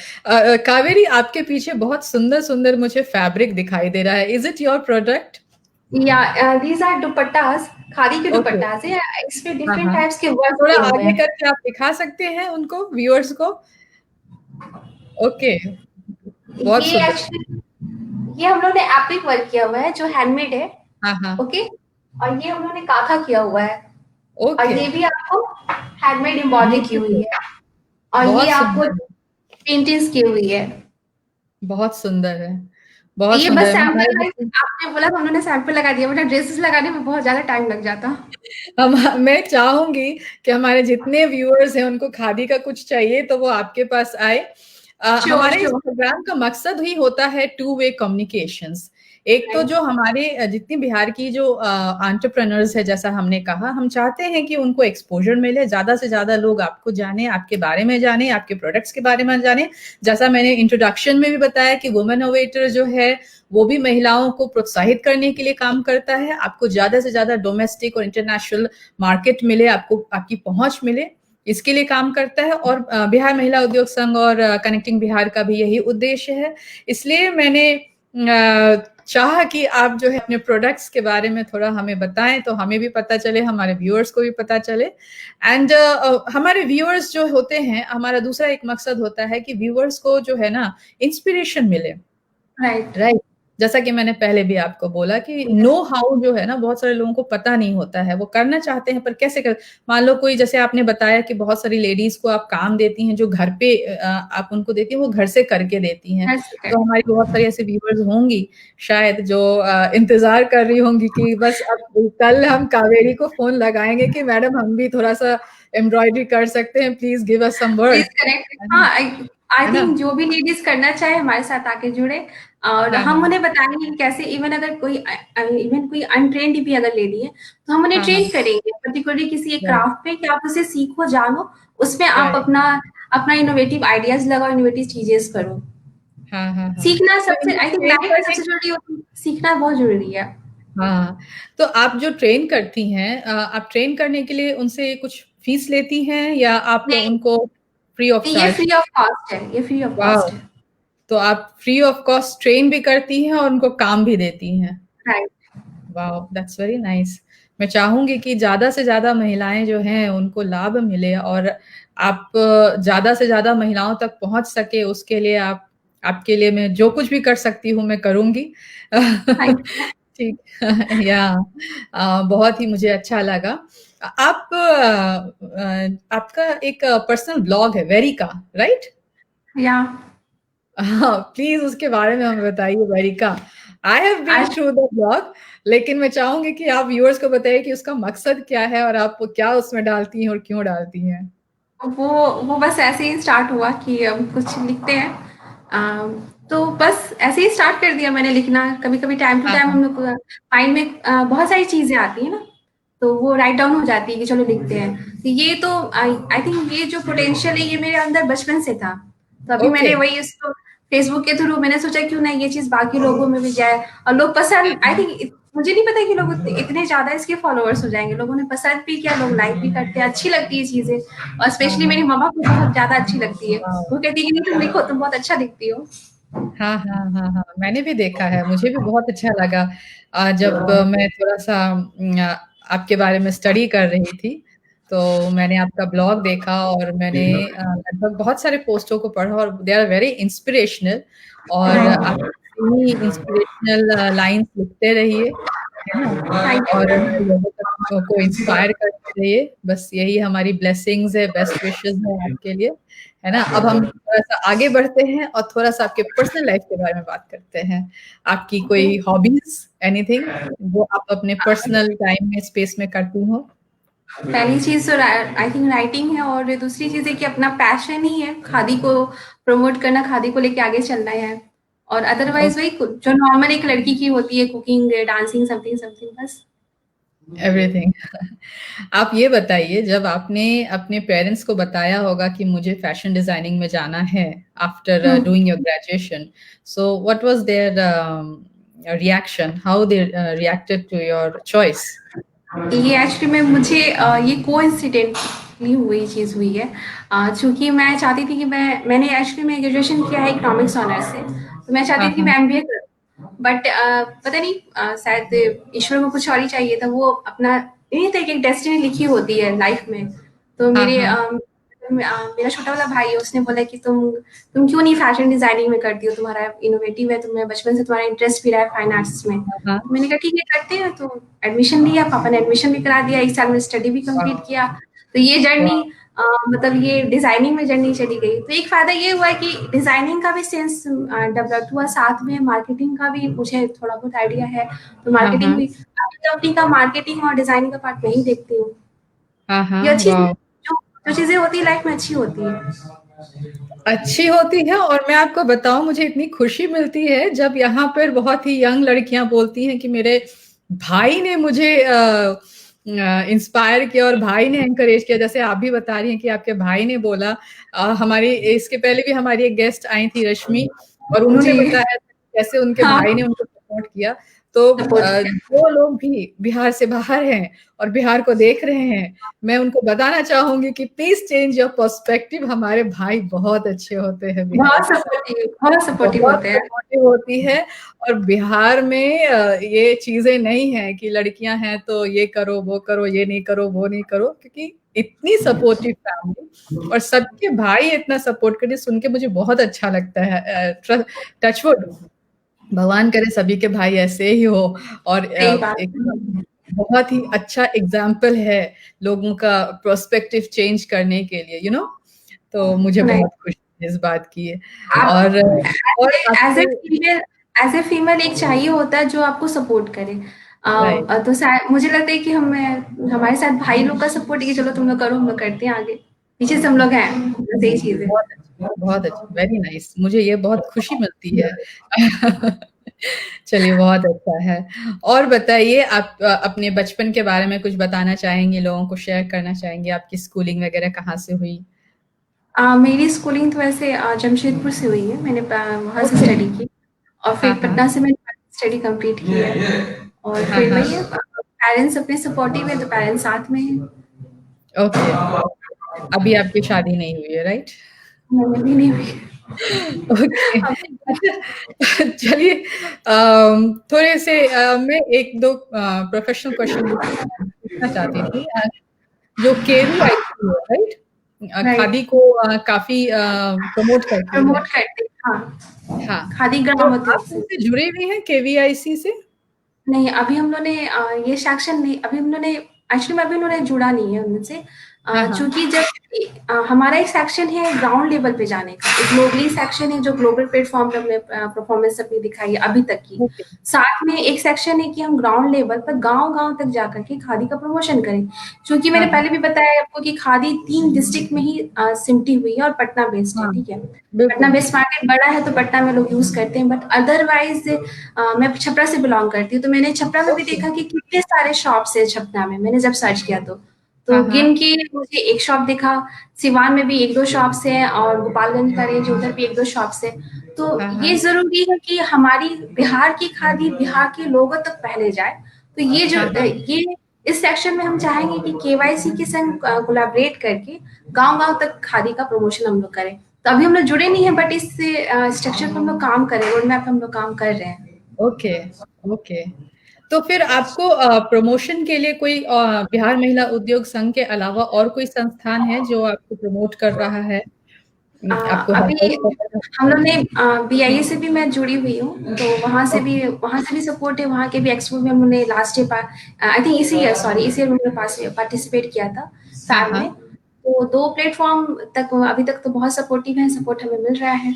कावेरी, आपके पीछे बहुत सुंदर-सुंदर मुझे फैब्रिक दिखाई दे रहा है। Is it your product? या दीज़ आर दुपट्टास, खादी के ओके। दुपट्टास है। इसमें हाँ, डिफरेंट हाँ। टाइप्स के वर्क थोड़ा किए हुए आगे हैं। करके आप दिखा सकते हैं उनको, व्यूअर्स को? ओके, बहुत ये सुंदर। एक्चुअली ये हम लोग ने एप्लिक वर्क किया हुआ है जो हैंडमेड है। हाँ, हाँ। ओके। और ये हम लोग ने काथा किया हुआ है। और ओके, ये भी आपको हैंडमेड एम्ब्रॉयडरी की हुई ब्यूटीफुल, है। और ये बहुत आपको सुंदर है, पेंटिंग्स की हुई है। बहुत सुंदर है, बहुत ये सुंदर बस है। सैंपल हमारे है, जितने आपने बोला तो उन्होंने सैंपल लगा दिया, वरना ड्रेसेस लगाने में बहुत ज़्यादा टाइम लग जाता। हम मैं चाहूँगी कि हमारे जितने व्यूअर्स हैं उनको खादी का कुछ चाहिए तो वो आपके पास आए। श्योर, हमारे इस श्योर। प्रोग्राम का मकसद ही होता है टू वे कम्युनिकेशंस। एक तो राइट। जो हमारे जितनी बिहार की जो एंटरप्रेन्योर्स है, जैसा हमने कहा, हम चाहते हैं कि उनको एक्सपोज़र मिले, ज़्यादा से ज़्यादा लोग आपको जानें, आपके बारे में जानें, आपके प्रोडक्ट्स के बारे में जानें। जैसा मैंने इंट्रोडक्शन में भी बताया कि वुमेन इनोवेटर जो है, वो भी महिलाओं को प्रोत्साहित करने के लिए काम करता है। आपको ज़्यादा से ज़्यादा डोमेस्टिक और इंटरनेशनल मार्केट मिले, आपको आपकी पहुँच मिले, इसके लिए काम करता है। और बिहार महिला उद्योग संघ और कनेक्टिंग बिहार का भी यही उद्देश्य है। इसलिए मैंने चाहा कि आप जो है अपने प्रोडक्ट्स के बारे में थोड़ा हमें बताएं, तो हमें भी पता चले, हमारे व्यूअर्स को भी पता चले। एंड हमारे व्यूअर्स जो होते हैं, हमारा दूसरा एक मकसद होता है कि व्यूअर्स को जो है ना इंस्पिरेशन मिले। राइट। राइट। जैसा कि मैंने पहले भी आपको बोला कि नो हाउ जो है ना, बहुत सारे लोगों को पता नहीं होता है, वो करना चाहते हैं पर कैसे कर। मान लो कोई, जैसे आपने बताया कि बहुत सारी लेडीज को आप काम देती हैं जो घर पे आप उनको देती हैं, वो घर से करके देती हैं। ऐसे तो कर। हमारी बहुत सारी ऐसी व्यूअर्स होंगी शायद जो इंतजार कर रही होंगी कि बस अब कल हम कावेरी को फोन लगाएंगे कि मैडम हम भी थोड़ा सा एम्ब्रॉयडरी कर सकते हैं, please give us some please work. Connect. है हाँ, ना? आई है ना? थिंक जो भी लेडीज़ करना चाहे हमारे साथ आके जुड़े, और हाँ, हम हाँ। उन्हें बताएँगे कि कैसे, इवन अगर कोई इवन कोई अनट्रेन्ड भी अगर लेडी है, तो हम उन्हें हाँ, ट्रेन हाँ। करेंगे पर्टिकुलरली किसी एक राइट, क्राफ्ट पे कि आप उसे सीखो, जानो, उसमें आप राइट। अपना अपना इनोवेटिव आइडियाज़ लगाओ, इनोवेटिव चीज़ें करो। हाँ, हाँ, हाँ। सीखना तो सबसे, इनको आई थिंक ट्रेन लाइफ में करने सबसे ज़रूरी सीखना बहुत ज़रूरी है। हाँ, तो आप जो ट्रेन करती हैं, आप ट्रेन करने के लिए उनसे कुछ फीस लेती हैं या आप नहीं, उनको फ्री ऑफ नहीं, ये चार्ज? फ्री ऑफ कॉस्ट है, ये फ्री ऑफ वाओ! कॉस्ट है। तो आप फ्री ऑफ कॉस्ट ट्रेन भी करती हैं और उनको काम भी देती हैं। Right. Wow! That's very nice. मैं चाहूँगी कि ज़्यादा से ज़्यादा महिलाएँ जो हैं उनको लाभ मिले और आप ज़्यादा से ज़्यादा महिलाओं तक पहुँच सके, उसके लिए आप आपके लिए मैं जो कुछ भी कर सकती हूँ मैं करूँगी। Thank you. ठीक। या बहुत ही मुझे अच्छा लगा। आप आपका एक पर्सनल ब्लॉग है वेरिका, राइट? या हाँ, प्लीज़ उसके बारे में हमें बताइए, वेरिका। आई हैव बीन आज थ्रू द ब्लॉग, लेकिन मैं चाहूँगी कि आप व्यूअर्स को बताइए कि उसका मकसद क्या है और आप क्या उसमें डालती हैं और क्यों डालती हैं? वो वो बस ऐसे ही स्टार्ट हुआ कि हम कुछ लिखते हैं। तो बस ऐसे ही स्टार्ट कर दिया मैंने लिखना। कभी-कभी टाइम टू हाँ, टाइम हाँ। हम लोग माइंड में बहुत सारी चीज़ें आती हैं ना, तो वो राइट डाउन हो जाती है कि चलो लिखते हैं। तो ये तो आई थिंक ये जो पोटेंशियल है ये मेरे अंदर बचपन से था। तो अभी ओके। मैंने वही इसको फेसबुक के थ्रू मैंने सोचा क्यों ना ये चीज़ बाकी लोगों में भी जाए और लोग पसंद आई थिंक मुझे नहीं पता कि लोग इतने ज़्यादा इसके फॉलोअर्स हो जाएँगे। लोगों ने पसंद भी किया, लोग लाइक भी करते हैं, अच्छी लगती है चीज़ें और हाँ स्पेशली हाँ। मेरी मम्मा को बहुत ज़्यादा अच्छी लगती है। वाओ। वो कहती है कि नहीं तुम लिखो, तुम बहुत अच्छा लिखती हो। हाँ हाँ हाँ हाँ, मैंने भी देखा है, मुझे भी बहुत अच्छा लगा जब मैं थोड़ा सा आपके बारे में स्टडी कर रही थी, तो मैंने आपका ब्लॉग देखा और मैंने लगभग बहुत सारे पोस्टों को पढ़ा और दे आर वेरी इंस्पिरेशनल और आप इतनी इंस्पिरेशनल लाइंस लिखते रहिए, है ना? थैंक और यू। लोगों तक को इंस्पायर करते रहिए, बस यही हमारी ब्लेसिंग्स है, बेस्ट विशेस है आपके लिए, है ना? अब हम थोड़ा-सा आगे बढ़ते हैं और थोड़ा-सा आपके पर्सनल लाइफ के बारे में बात करते हैं। आपकी ओके। कोई हॉबीज़, एनीथिंग जो आप अपने पर्सनल टाइम में, स्पेस में करती हो? पहली चीज़ तो आई थिंक राइटिंग है और दूसरी चीज़ है कि अपना पैशन ही है, खादी को प्रमोट करना, खादी को लेके आगे चलना है और अदरवाइज़ वही जो नॉर्मल एक लड़की की होती है कुकिंग, डांसिंग समथिंग समथिंग बस। एवरीथिंग। आप ये बताइए जब आपने अपने पेरेंट्स को बताया होगा कि मुझे फैशन डिजाइनिंग में जाना है after hmm. Doing your graduation, so what was their reaction, how they reacted to your choice? ये एक्चुअली में मुझे ये कोइंसिडेंटली हुई चीज़ हुई है। चूँकि मैं चाहती थी कि मैंने एक्चुअली मैं ग्रेजुएशन किया है इकोनॉमिक्स ऑनर्स से, तो मैं चाहती हाँ थी कि हाँ मैं एमबीए करूँ। बट पता नहीं शायद ईश्वर को कुछ और ही चाहिए था, वो अपना नहीं था कि एक डेस्टिनी लिखी होती है लाइफ में। तो हाँ हाँ मेरा छोटा वाला भाई है, उसने बोला कि तुम क्यों नहीं फैशन डिज़ाइनिंग में करती हो? तुम्हारा इनोवेटिव है, तुम्हें बचपन से तुम्हारा इंटरेस्ट भी रहा है फाइन आर्ट्स में। हाँ हाँ। तो मैंने कहा ठीक है करते हैं, तो एडमिशन लिया, पापा ने एडमिशन भी करा दिया, 1 साल में स्टडी भी कंप्लीट वाह किया। तो ये जर्नी वाह। मतलब ये डिज़ाइनिंग में जर्नी चली गई। तो एक फ़ायदा ये हुआ कि डिज़ाइनिंग का भी सेंस डेवलप हुआ, साथ में मार्केटिंग का भी मुझे थोड़ा बहुत आइडिया है, तो हाँ मार्केटिंग हाँ भी अपनी कंपनी का मार्केटिंग और डिज़ाइनिंग का पार्ट मैं ही देखती हूँ। हाँ हाँ। ये अच्छी वाह, जो जो चीज़ें होती है लाइफ में अच्छी होती है। अच्छी होती है और मैं आपको बताऊं मुझे इतनी खुशी मिलती है जब यहाँ पर बहुत ही यंग लड़कियां बोलती हैं कि मेरे भाई ने मुझे इंस्पायर किया और भाई ने एनकरेज किया, जैसे आप भी बता रही हैं कि आपके भाई ने बोला। हमारी इसके पहले भी हमारी एक गेस्ट आई थी रश्मि और उन्होंने जी, बताया था कि कैसे उनके हाँ, भाई ने उनको सपोर्ट किया। तो सपोर्ट किया। जो लोग भी बिहार से बाहर हैं और बिहार को देख रहे हैं, मैं उनको बताना चाहूंगी कि प्लीज चेंज योर पर्सपेक्टिव, हमारे भाई बहुत अच्छे होते हैं बिहार के साथ, बहुत सपोर्टिव बहुत होते हैं। सपोर्टिव होती है। और बिहार में ये चीजें नहीं है कि लड़कियां हैं तो ये करो वो करो, ये नहीं करो वो नहीं करो, क्योंकि इतनी सपोर्टिव फैमिली और सबके भाई इतना सपोर्ट करे सुन के मुझे बहुत अच्छा लगता है। टचवुड, भगवान करे सभी के भाई ऐसे ही हो और सही बात। एक बहुत ही अच्छा एग्जाम्पल है लोगों का पर्सपेक्टिव चेंज करने के लिए, तो मुझे राइट। बहुत खुशी इस बात की है। आप और एज़ ए आपसे फीमेल एज़ ए फीमेल एक चाहिए होता है जो आपको सपोर्ट करे। राइट, तो शायद मुझे लगता है कि हमें हमारे साथ भाई लोग का सपोर्ट है कि चलो तुम लोग करो, हम लोग करते हैं आगे। पीछे से हम लोग हैं, बस यही चीज़ है। बहुत अच्छा, वेरी नाइस, मुझे ये बहुत खुशी मिलती है। चलिए बहुत अच्छा है। और बताइए आप अपने बचपन के बारे में कुछ बताना चाहेंगे, लोगों को शेयर करना चाहेंगे, आपकी स्कूलिंग वगैरह कहाँ से हुई? मेरी स्कूलिंग तो वैसे जमशेदपुर से हुई है, मैंने वहाँ से ओके। स्टडी की और हाँ फिर हाँ पटना से मैंने स्टडी कंप्लीट की है और हाँ फिर हाँ। वही है पेरेंट्स अपने सपोर्टिव है तो पेरेंट्स साथ में हैं। ओके। अभी आपकी शादी नहीं हुई है, राइट? अभी नहीं हुई। ओके। अभी अच्छा, चलिए थोड़े से मैं एक दो प्रोफेशनल क्वेश्चन पूछना चाहती थी। जो केवीआईसी है, राइट? राइट खादी को काफी प्रमोट करती है। प्रमोट करते हैं, हाँ, हाँ, खादी तो ग्राम आप उद्योग से। उनसे जुड़े हुए हैं केवीआईसी से? नहीं, अभी हम लोगों ने ये सेक्शन नहीं, अभी हम लोगों ने एक्चुअली में अभी उन्होंने जुड़ा नहीं है उनसे। हाँ हाँ चूँकि जब हमारा एक सेक्शन है ग्राउंड लेवल पे जाने का, एक ग्लोबली सेक्शन है जो ग्लोबल प्लेटफॉर्म पे हमने परफॉर्मेंस अपनी दिखाई है अभी तक की। ओके। साथ में एक सेक्शन है कि हम ग्राउंड लेवल पर गांव-गांव तक जाकर के खादी का प्रमोशन करें। क्योंकि मैंने हाँ, हाँ, पहले भी बताया आपको कि खादी 3 डिस्ट्रिक्ट में ही सिमटी हुई है और पटना बेस्ड है, हाँ, ठीक है? पटना बिल्कुल। बेस्ड मार्केट बड़ा है तो पटना में लोग यूज़ करते हैं, बट अदरवाइज़ मैं छपरा से बिलॉन्ग करती हूँ, तो मैंने छपरा में भी ओके। देखा कि कितने सारे शॉप्स हैं छपरा में, मैंने जब सर्च किया तो। हाँ, तो हाँ, गिन के मुझे एक शॉप दिखा, सिवान में भी 1-2 शॉप्स हैं और गोपालगंज का रेंज उधर भी 1-2 शॉप्स हैं। तो हाँ, ये हाँ, ज़रूरी है कि हमारी बिहार की खादी बिहार के लोगों तक पहले जाए। तो ये जो हाँ, हाँ, ये इस सेक्शन में हम चाहेंगे कि केवाईसी के संग कोलैबोरेट करके गाँव-गाँव तक खादी का प्रमोशन हम लोग करें। तो अभी हम लोग जुड़े नहीं हैं, बट इस स्ट्रक्चर पे हम लोग काम कर रहे हैं, रोड मैप पे हम लोग काम कर रहे हैं। Okay, okay. तो फिर आपको प्रमोशन के लिए कोई बिहार महिला उद्योग संघ के अलावा और कोई संस्थान है जो आपको प्रमोट कर रहा है? आपको अभी हेल्प कर रहा है? हम लोग ने बीआईए से भी मैं जुड़ी हुई हूँ, तो ओके, वहाँ से भी सपोर्ट है, वहाँ के भी एक्सपो में हमने लास्ट ईयर आई थिंक इसी ईयर सॉरी इसी ईयर मैंने पार्टिसिपेट किया था हाँ, फैब में। हाँ। तो 2 प्लेटफ़ॉर्म तक अभी तक तो बहुत सपोर्टिव हैं, सपोर्ट हमें मिल रहा है।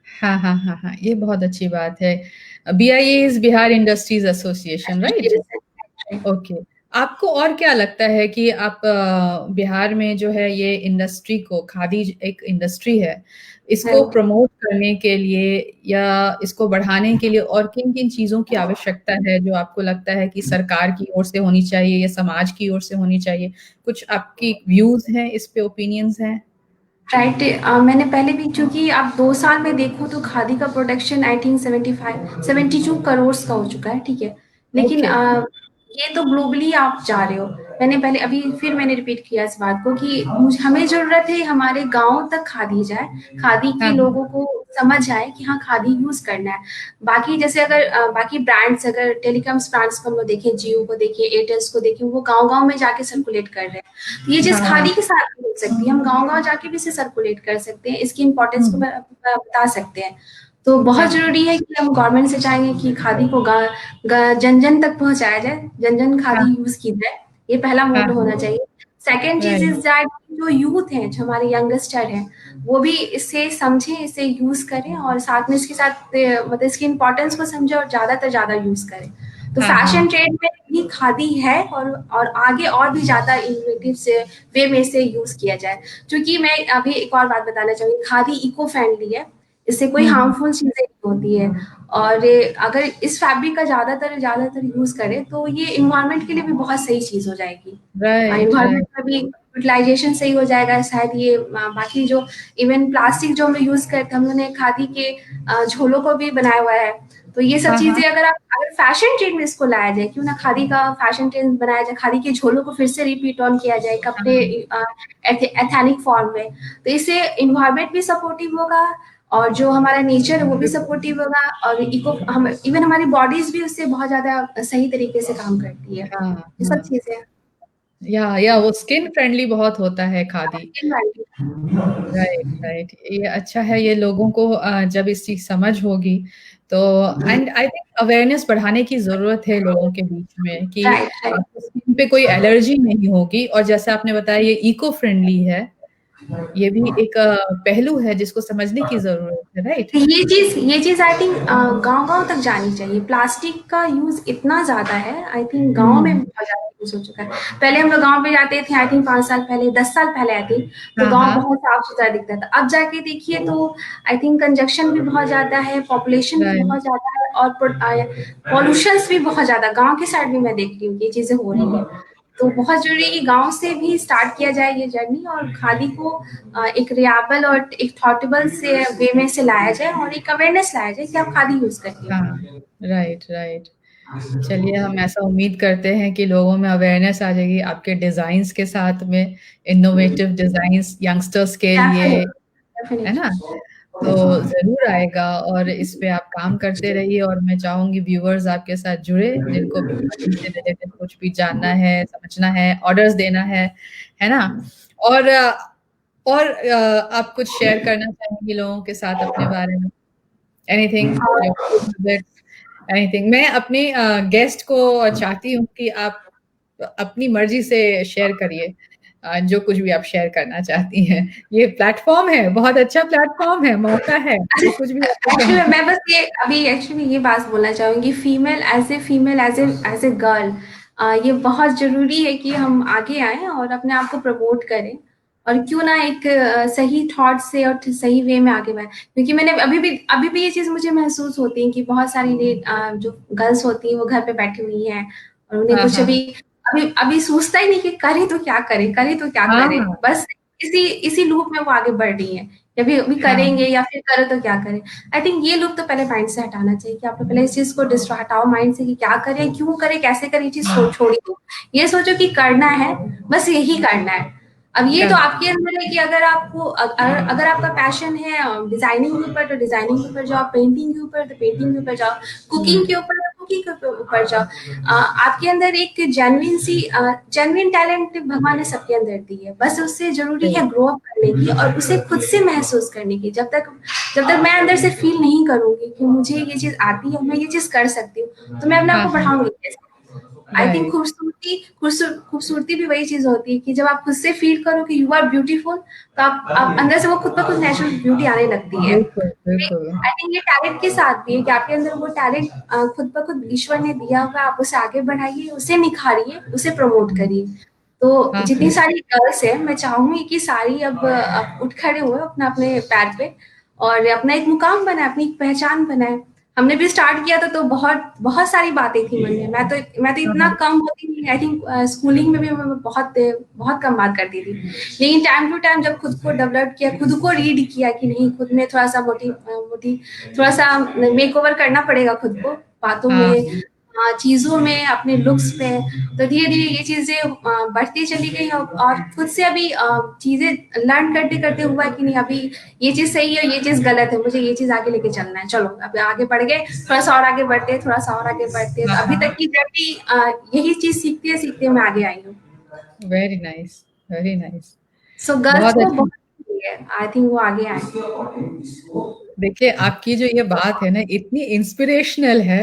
हाँ, हाँ, हाँ, हाँ, ये बहुत अच्छी बात है। BIA is Bihar industries association, right? Okay. आपको और क्या लगता है कि आप बिहार में जो है ये इंडस्ट्री को खादी एक इंडस्ट्री है, इसको राइट। प्रमोट करने के लिए या इसको बढ़ाने के लिए और किन-किन चीज़ों की आवश्यकता है जो आपको लगता है कि सरकार की ओर से होनी चाहिए या समाज की ओर से होनी चाहिए? कुछ आपकी व्यूज़ हैं इस पे ओपिनियंस हैं? राइट। मैंने पहले भी चूँकि आप 2 साल में देखो तो खादी का प्रोडक्शन आई थिंक 75 72 करोड़ का हो चुका है, ठीक है? लेकिन ओके। ये तो ग्लोबली आप जा रहे हो। मैंने पहले अभी फिर मैंने रिपीट किया इस बात को कि हमें ज़रूरत है हमारे गाँव तक खादी जाए, खादी हाँ, की हाँ। लोगों को समझ आए कि हाँ, खादी यूज़ करना है। बाकी जैसे अगर बाकी ब्रांड्स अगर टेलीकॉम्स ब्रांड्स को हम लोग देखें, जियो को देखें, एयरटेल्स को देखें, वो गाँव-गाँव में जाके सर्कुलेट कर रहे हैं। तो ये चीज़ हाँ, हाँ। खादी के साथ भी हो सकती है, हम गाँव-गाँव जाके भी इसे सर्कुलेट कर सकते हैं, इसकी इम्पोर्टेंस को हुँ। बता सकते हैं। तो बहुत हाँ, ज़रूरी है कि हम गवर्नमेंट से चाहेंगे कि खादी को गा ग जन-जन तक पहुँचाया जाए, जन-जन खादी हाँ, यूज़ की जाए, ये पहला हाँ, मोटो होना हाँ। चाहिए। Second cheese right. Is that जो यूथ हैं, जो हमारे यंगस्टर हैं, वो भी इसे समझें, इसे यूज़ करें और साथ में इसके साथ मतलब इसकी इम्पोर्टेंस को समझें और ज़्यादा से ज़्यादा यूज़ करें। तो हाँ, फैशन हाँ। ट्रेंड में भी खादी है और आगे और भी ज़्यादा इनोवेटिव से वे में इसे यूज़ किया जाए। क्योंकि मैं अभी एक और बात बताना चाहूँगी, खादी इको फ्रेंडली है, इससे कोई हुँ, हुँ। हार्मफुल चीज़ें नहीं होती है और अगर इस फैब्रिक का ज़्यादातर यूज़ करें तो ये एनवायरनमेंट के लिए भी बहुत सही चीज़ हो जाएगी। Right, environment right. का भी यूटिलाइज़ेशन सही हो जाएगा, शायद ये बाकी जो इवन प्लास्टिक जो हम लोग यूज़ करते हैं, हम लोगों ने खादी के झोलों को भी बनाया हुआ है। तो ये सब हाँ, हाँ। चीज़ें अगर फैशन ट्रेंड में इसको लाया जाए, क्यों ना खादी का फैशन ट्रेंड बनाया जाए, खादी के झोलों को फिर से रिपीट ऑन किया जाए कपड़े हाँ, एथेनिक फॉर्म में। तो इससे एनवायरनमेंट भी सपोर्टिव होगा और जो हमारा नेचर है वो भी सपोर्टिव होगा और इको हम इवन हमारी बॉडीज़ भी उससे बहुत ज़्यादा सही तरीके से काम करती है। हाँ, ये सब हाँ। चीज़ें या वो स्किन फ्रेंडली बहुत होता है खादी। हैं। Right, right. ये अच्छा है ये लोगों को जब इसकी समझ होगी तो एंड आई थिंक अवेयरनेस बढ़ाने की ज़रूरत है लोगों के बीच में कि राइट, राइट। आपको स्किन पे कोई एलर्जी नहीं होगी और जैसे आपने बताया ये इको फ्रेंडली है। ये भी एक पहलू है जिसको समझने की ज़रूरत है, राइट? तो ये चीज़ आई थिंक गाँव-गाँव तक जानी चाहिए। प्लास्टिक का यूज़ इतना ज़्यादा है, आई थिंक गाँव में हुँ। बहुत ज़्यादा यूज़ हो चुका है। पहले हम लोग गाँव में जाते थे आई थिंक 5 साल पहले, 10 साल पहले आई थिंक, तो हाँ, गाँव हाँ। बहुत साफ-सुथरा दिखता था। अब जाके देखिए तो आई थिंक कंजक्शन भी बहुत ज़्यादा है, पॉपुलेशन भी राइट। बहुत ज़्यादा है और पॉल्यूशंस भी बहुत ज़्यादा गाँव के साइड भी मैं देख रही हूँ ये चीज़ें हो रही हैं। तो बहुत ज़रूरी है कि गाँव से भी स्टार्ट किया जाए ये जर्नी और खादी को एक रियाबल और एक थॉटेबल से वे में से लाया जाए और एक अवेयरनेस लाया जाए कि आप खादी यूज़ हाँ, करिए। Right, right. चलिए हम ऐसा उम्मीद करते हैं कि लोगों में अवेयरनेस आ जाएगी आपके डिज़ाइन्स के साथ में, इनोवेटिव डिज़ाइन्स यंगस्टर्स के लिए, है ना? डेफिनिटली। तो ज़रूर आएगा और इस पे आप काम करते रहिए और मैं चाहूँगी व्यूअर्स आपके साथ जुड़े, जिनको भी खादी से रिलेटेड कुछ भी जानना है, समझना है, ऑर्डर्स देना है ना? और आप कुछ शेयर करना चाहेंगी लोगों के साथ अपने बारे में? Anything your food habits, anything? मैं अपने गेस्ट को चाहती हूँ कि आप अपनी मर्ज़ी से शेयर करिए। जो कुछ भी आप शेयर करना चाहती हैं। ये प्लेटफ़ॉर्म है, बहुत अच्छा प्लेटफ़ॉर्म है, मौका है, जो कुछ भी आपको एक्चुअली कहना मैं बस ये अभी एक्चुअली ये बात बोलना चाहूँगी, फीमेल एज़ ए गर्ल ये बहुत ज़रूरी है कि हम आगे आएँ और अपने आप को प्रमोट करें और क्यों ना एक सही थॉट से और सही वे में आगे बढ़ें। क्योंकि मैंने अभी भी ये चीज़ मुझे महसूस होती है कि बहुत सारी जो गर्ल्स होती हैं वो घर पे बैठी हुई हैं और उन्हें हाँ, कुछ हाँ। अभी अभी अभी सोचता ही नहीं कि करें तो क्या करें, करें तो क्या करें? हाँ, बस इसी लूप में वो आगे बढ़ रही हैं। अभी अभी हाँ, करेंगे या फिर करें तो क्या करें? आई थिंक ये लूप तो पहले माइंड से हटाना चाहिए कि आप लोग पहले इस चीज़ को हटाओ माइंड से कि क्या करें, क्यों करें, कैसे करें, ये चीज़ हाँ, छोड़ी दो। ये सोचो कि करना है, बस यही करना है। अब ये तो करेक्ट, आपके अंदर है कि अगर आपका पैशन है डिज़ाइनिंग के ऊपर तो डिज़ाइनिंग के ऊपर जाओ, पेंटिंग के ऊपर तो पेंटिंग के ऊपर जाओ, हुँ, कुकिंग के ऊपर तो कुकिंग के ऊपर जाओ। आपके अंदर एक जेन्युइन टैलेंट भगवान ने सबके अंदर दी है। बस उससे ज़रूरी सही, है ग्रो अप करने की और उसे खुद से महसूस करने की। जब तक मैं अंदर से फील नहीं करूँगी कि मुझे ये चीज़ आती है, मैं ये चीज़ कर सकती हूँ, तो मैं अपने आप हाँ, को हाँ, बढ़ाऊँगी कैसे? आई थिंक राइट, खूबसूरती भी वही चीज़ होती है कि जब आप खुद से फील करो कि यू आर ब्यूटीफुल, तो आप अंदर से वो खुद ब खुद नेचुरल ब्यूटी आने लगती है। बिल्कुल, बिल्कुल, आई थिंक ये टैलेंट के साथ भी है कि आपके अंदर वो टैलेंट खुद ब खुद ईश्वर ने दिया हुआ है, आप उसे आगे बढ़ाइए, उसे निखारिए, उसे प्रमोट हुँ, करिए। तो हाँ, जितनी हाँ, सारी गर्ल्स हैं, मैं चाहूँगी कि सारी अब उठ खड़े हुए अपने पैर पे और अपना एक मुकाम बनाएँ, अपनी एक पहचान बनाएँ। हमने भी स्टार्ट किया था तो बहुत बहुत सारी बातें थी मन में। मैं तो हाँ, इतना हाँ, कम होती थी आई थिंक स्कूलिंग में भी मैं बहुत कम बात करती थी। लेकिन टाइम टू टाइम जब खुद को डेवलप किया, खुद को रीड किया कि नहीं खुद में थोड़ा-सा थोड़ा-सा मेकओवर करना पड़ेगा खुद को, बातों हाँ, में चीज़ों में, अपने लुक्स पे। तो धीरे-धीरे ये चीज़ें बढ़ती चली गई और खुद से अभी चीज़ें लर्न करते-करते हुआ कि नहीं अभी ये चीज़ सही है, ये चीज़ गलत है, मुझे ये चीज़ आगे लेके चलना है। चलो अब आगे बढ़ गए, थोड़ा-सा और आगे बढ़ते हैं, थोड़ा-सा और आगे बढ़ते हैं। हाँ, तो अभी हाँ, तक की जर्नी यही चीज़ सीखते-सीखते मैं आगे आई हूँ। Very nice, very nice, so girls बहुत को अच्छी। बहुत ज़रूरी है, आई थिंक वो आगे आएँ। देखिए, आपकी जो ये बात है ना इतनी इंस्पिरेशनल है,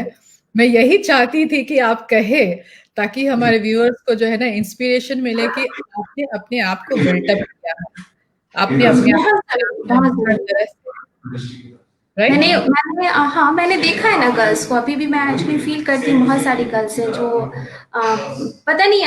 मैं यही चाहती थी कि आप कहें, ताकि हमारे व्यूअर्स को जो है ना इंस्पिरेशन मिले कि आपने अपने आप को बिल्ट अप किया है, आपने अपने आप बहुत को ज़रूरी, किया है बहुत हर ज़रूरी। तरह से, राइट? मैंने देखा है ना गर्ल्स को अभी भी मैं एक्चुअली फील करती हूँ बहुत सारी गर्ल्स हैं जो पता नहीं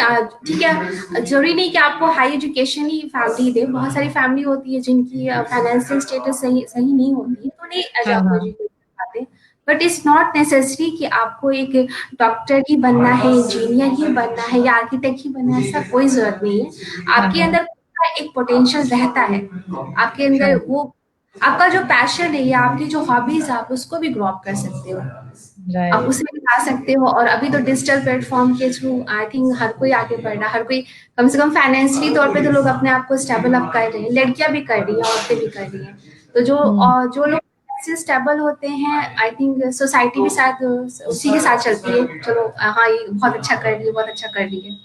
ठीक है जरूरी नहीं कि आपको हाई एजुकेशन ही फैमिली दे बहुत सारी फैमिली होती है जिनकी फाइनेंशियल स्टेटस सही सही नहीं होती है तो नहीं एज हाँ, आपको हाँ, एजुकेट पाते बट इट्स नॉट नेसेसरी कि आपको एक डॉक्टर ही बनना है इंजीनियर ही बनना है या आर्किटेक्ट ही बनना है ऐसा कोई जरूरत नहीं है हाँ, आपके हाँ, अंदर एक पोटेंशियल रहता है आपके अंदर हाँ, वो आपका जो पैशन है या आपकी जो हॉबीज है आप उसको भी ग्रो अप कर सकते हो आप राइट, उसे भी ला सकते हो और अभी तो डिजिटल प्लेटफॉर्म के थ्रू आई थिंक हर कोई आगे बढ़ रहा है हर कोई कम से कम फाइनेंशियली तौर पे तो लोग अपने आप को स्टेबल अप कर रहे हैं लड़कियां भी कर रही हैं औरतें भी कर रही हैं तो हुँ, जो लोग ऐसे स्टेबल होते हैं आई थिंक सोसाइटी भी साथ उसी के साथ चलती है चलो हाँ ये बहुत अच्छा कर रही है बहुत अच्छा कर रही है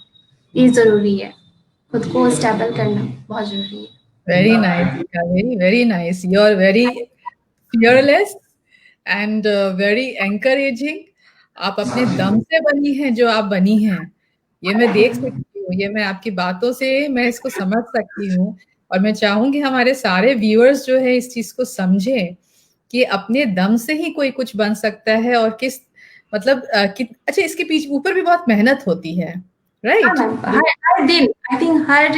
ये जरूरी है खुद को स्टेबल करना बहुत जरूरी है very nice, very, very nice, you are very fearless and very encouraging. आप अपने दम से बनी हैं जो आप बनी हैं, ये मैं देख सकती हूँ, ये मैं आपकी बातों से मैं इसको समझ सकती हूँ और मैं चाहूंगी हमारे सारे व्यूअर्स जो है इस चीज को समझें कि अपने दम से ही कोई कुछ बन सकता है और किस मतलब अच्छा इसके पीछे ऊपर भी बहुत मेहनत होती है, हाँ राइट? मैम हर दिन आई थिंक हर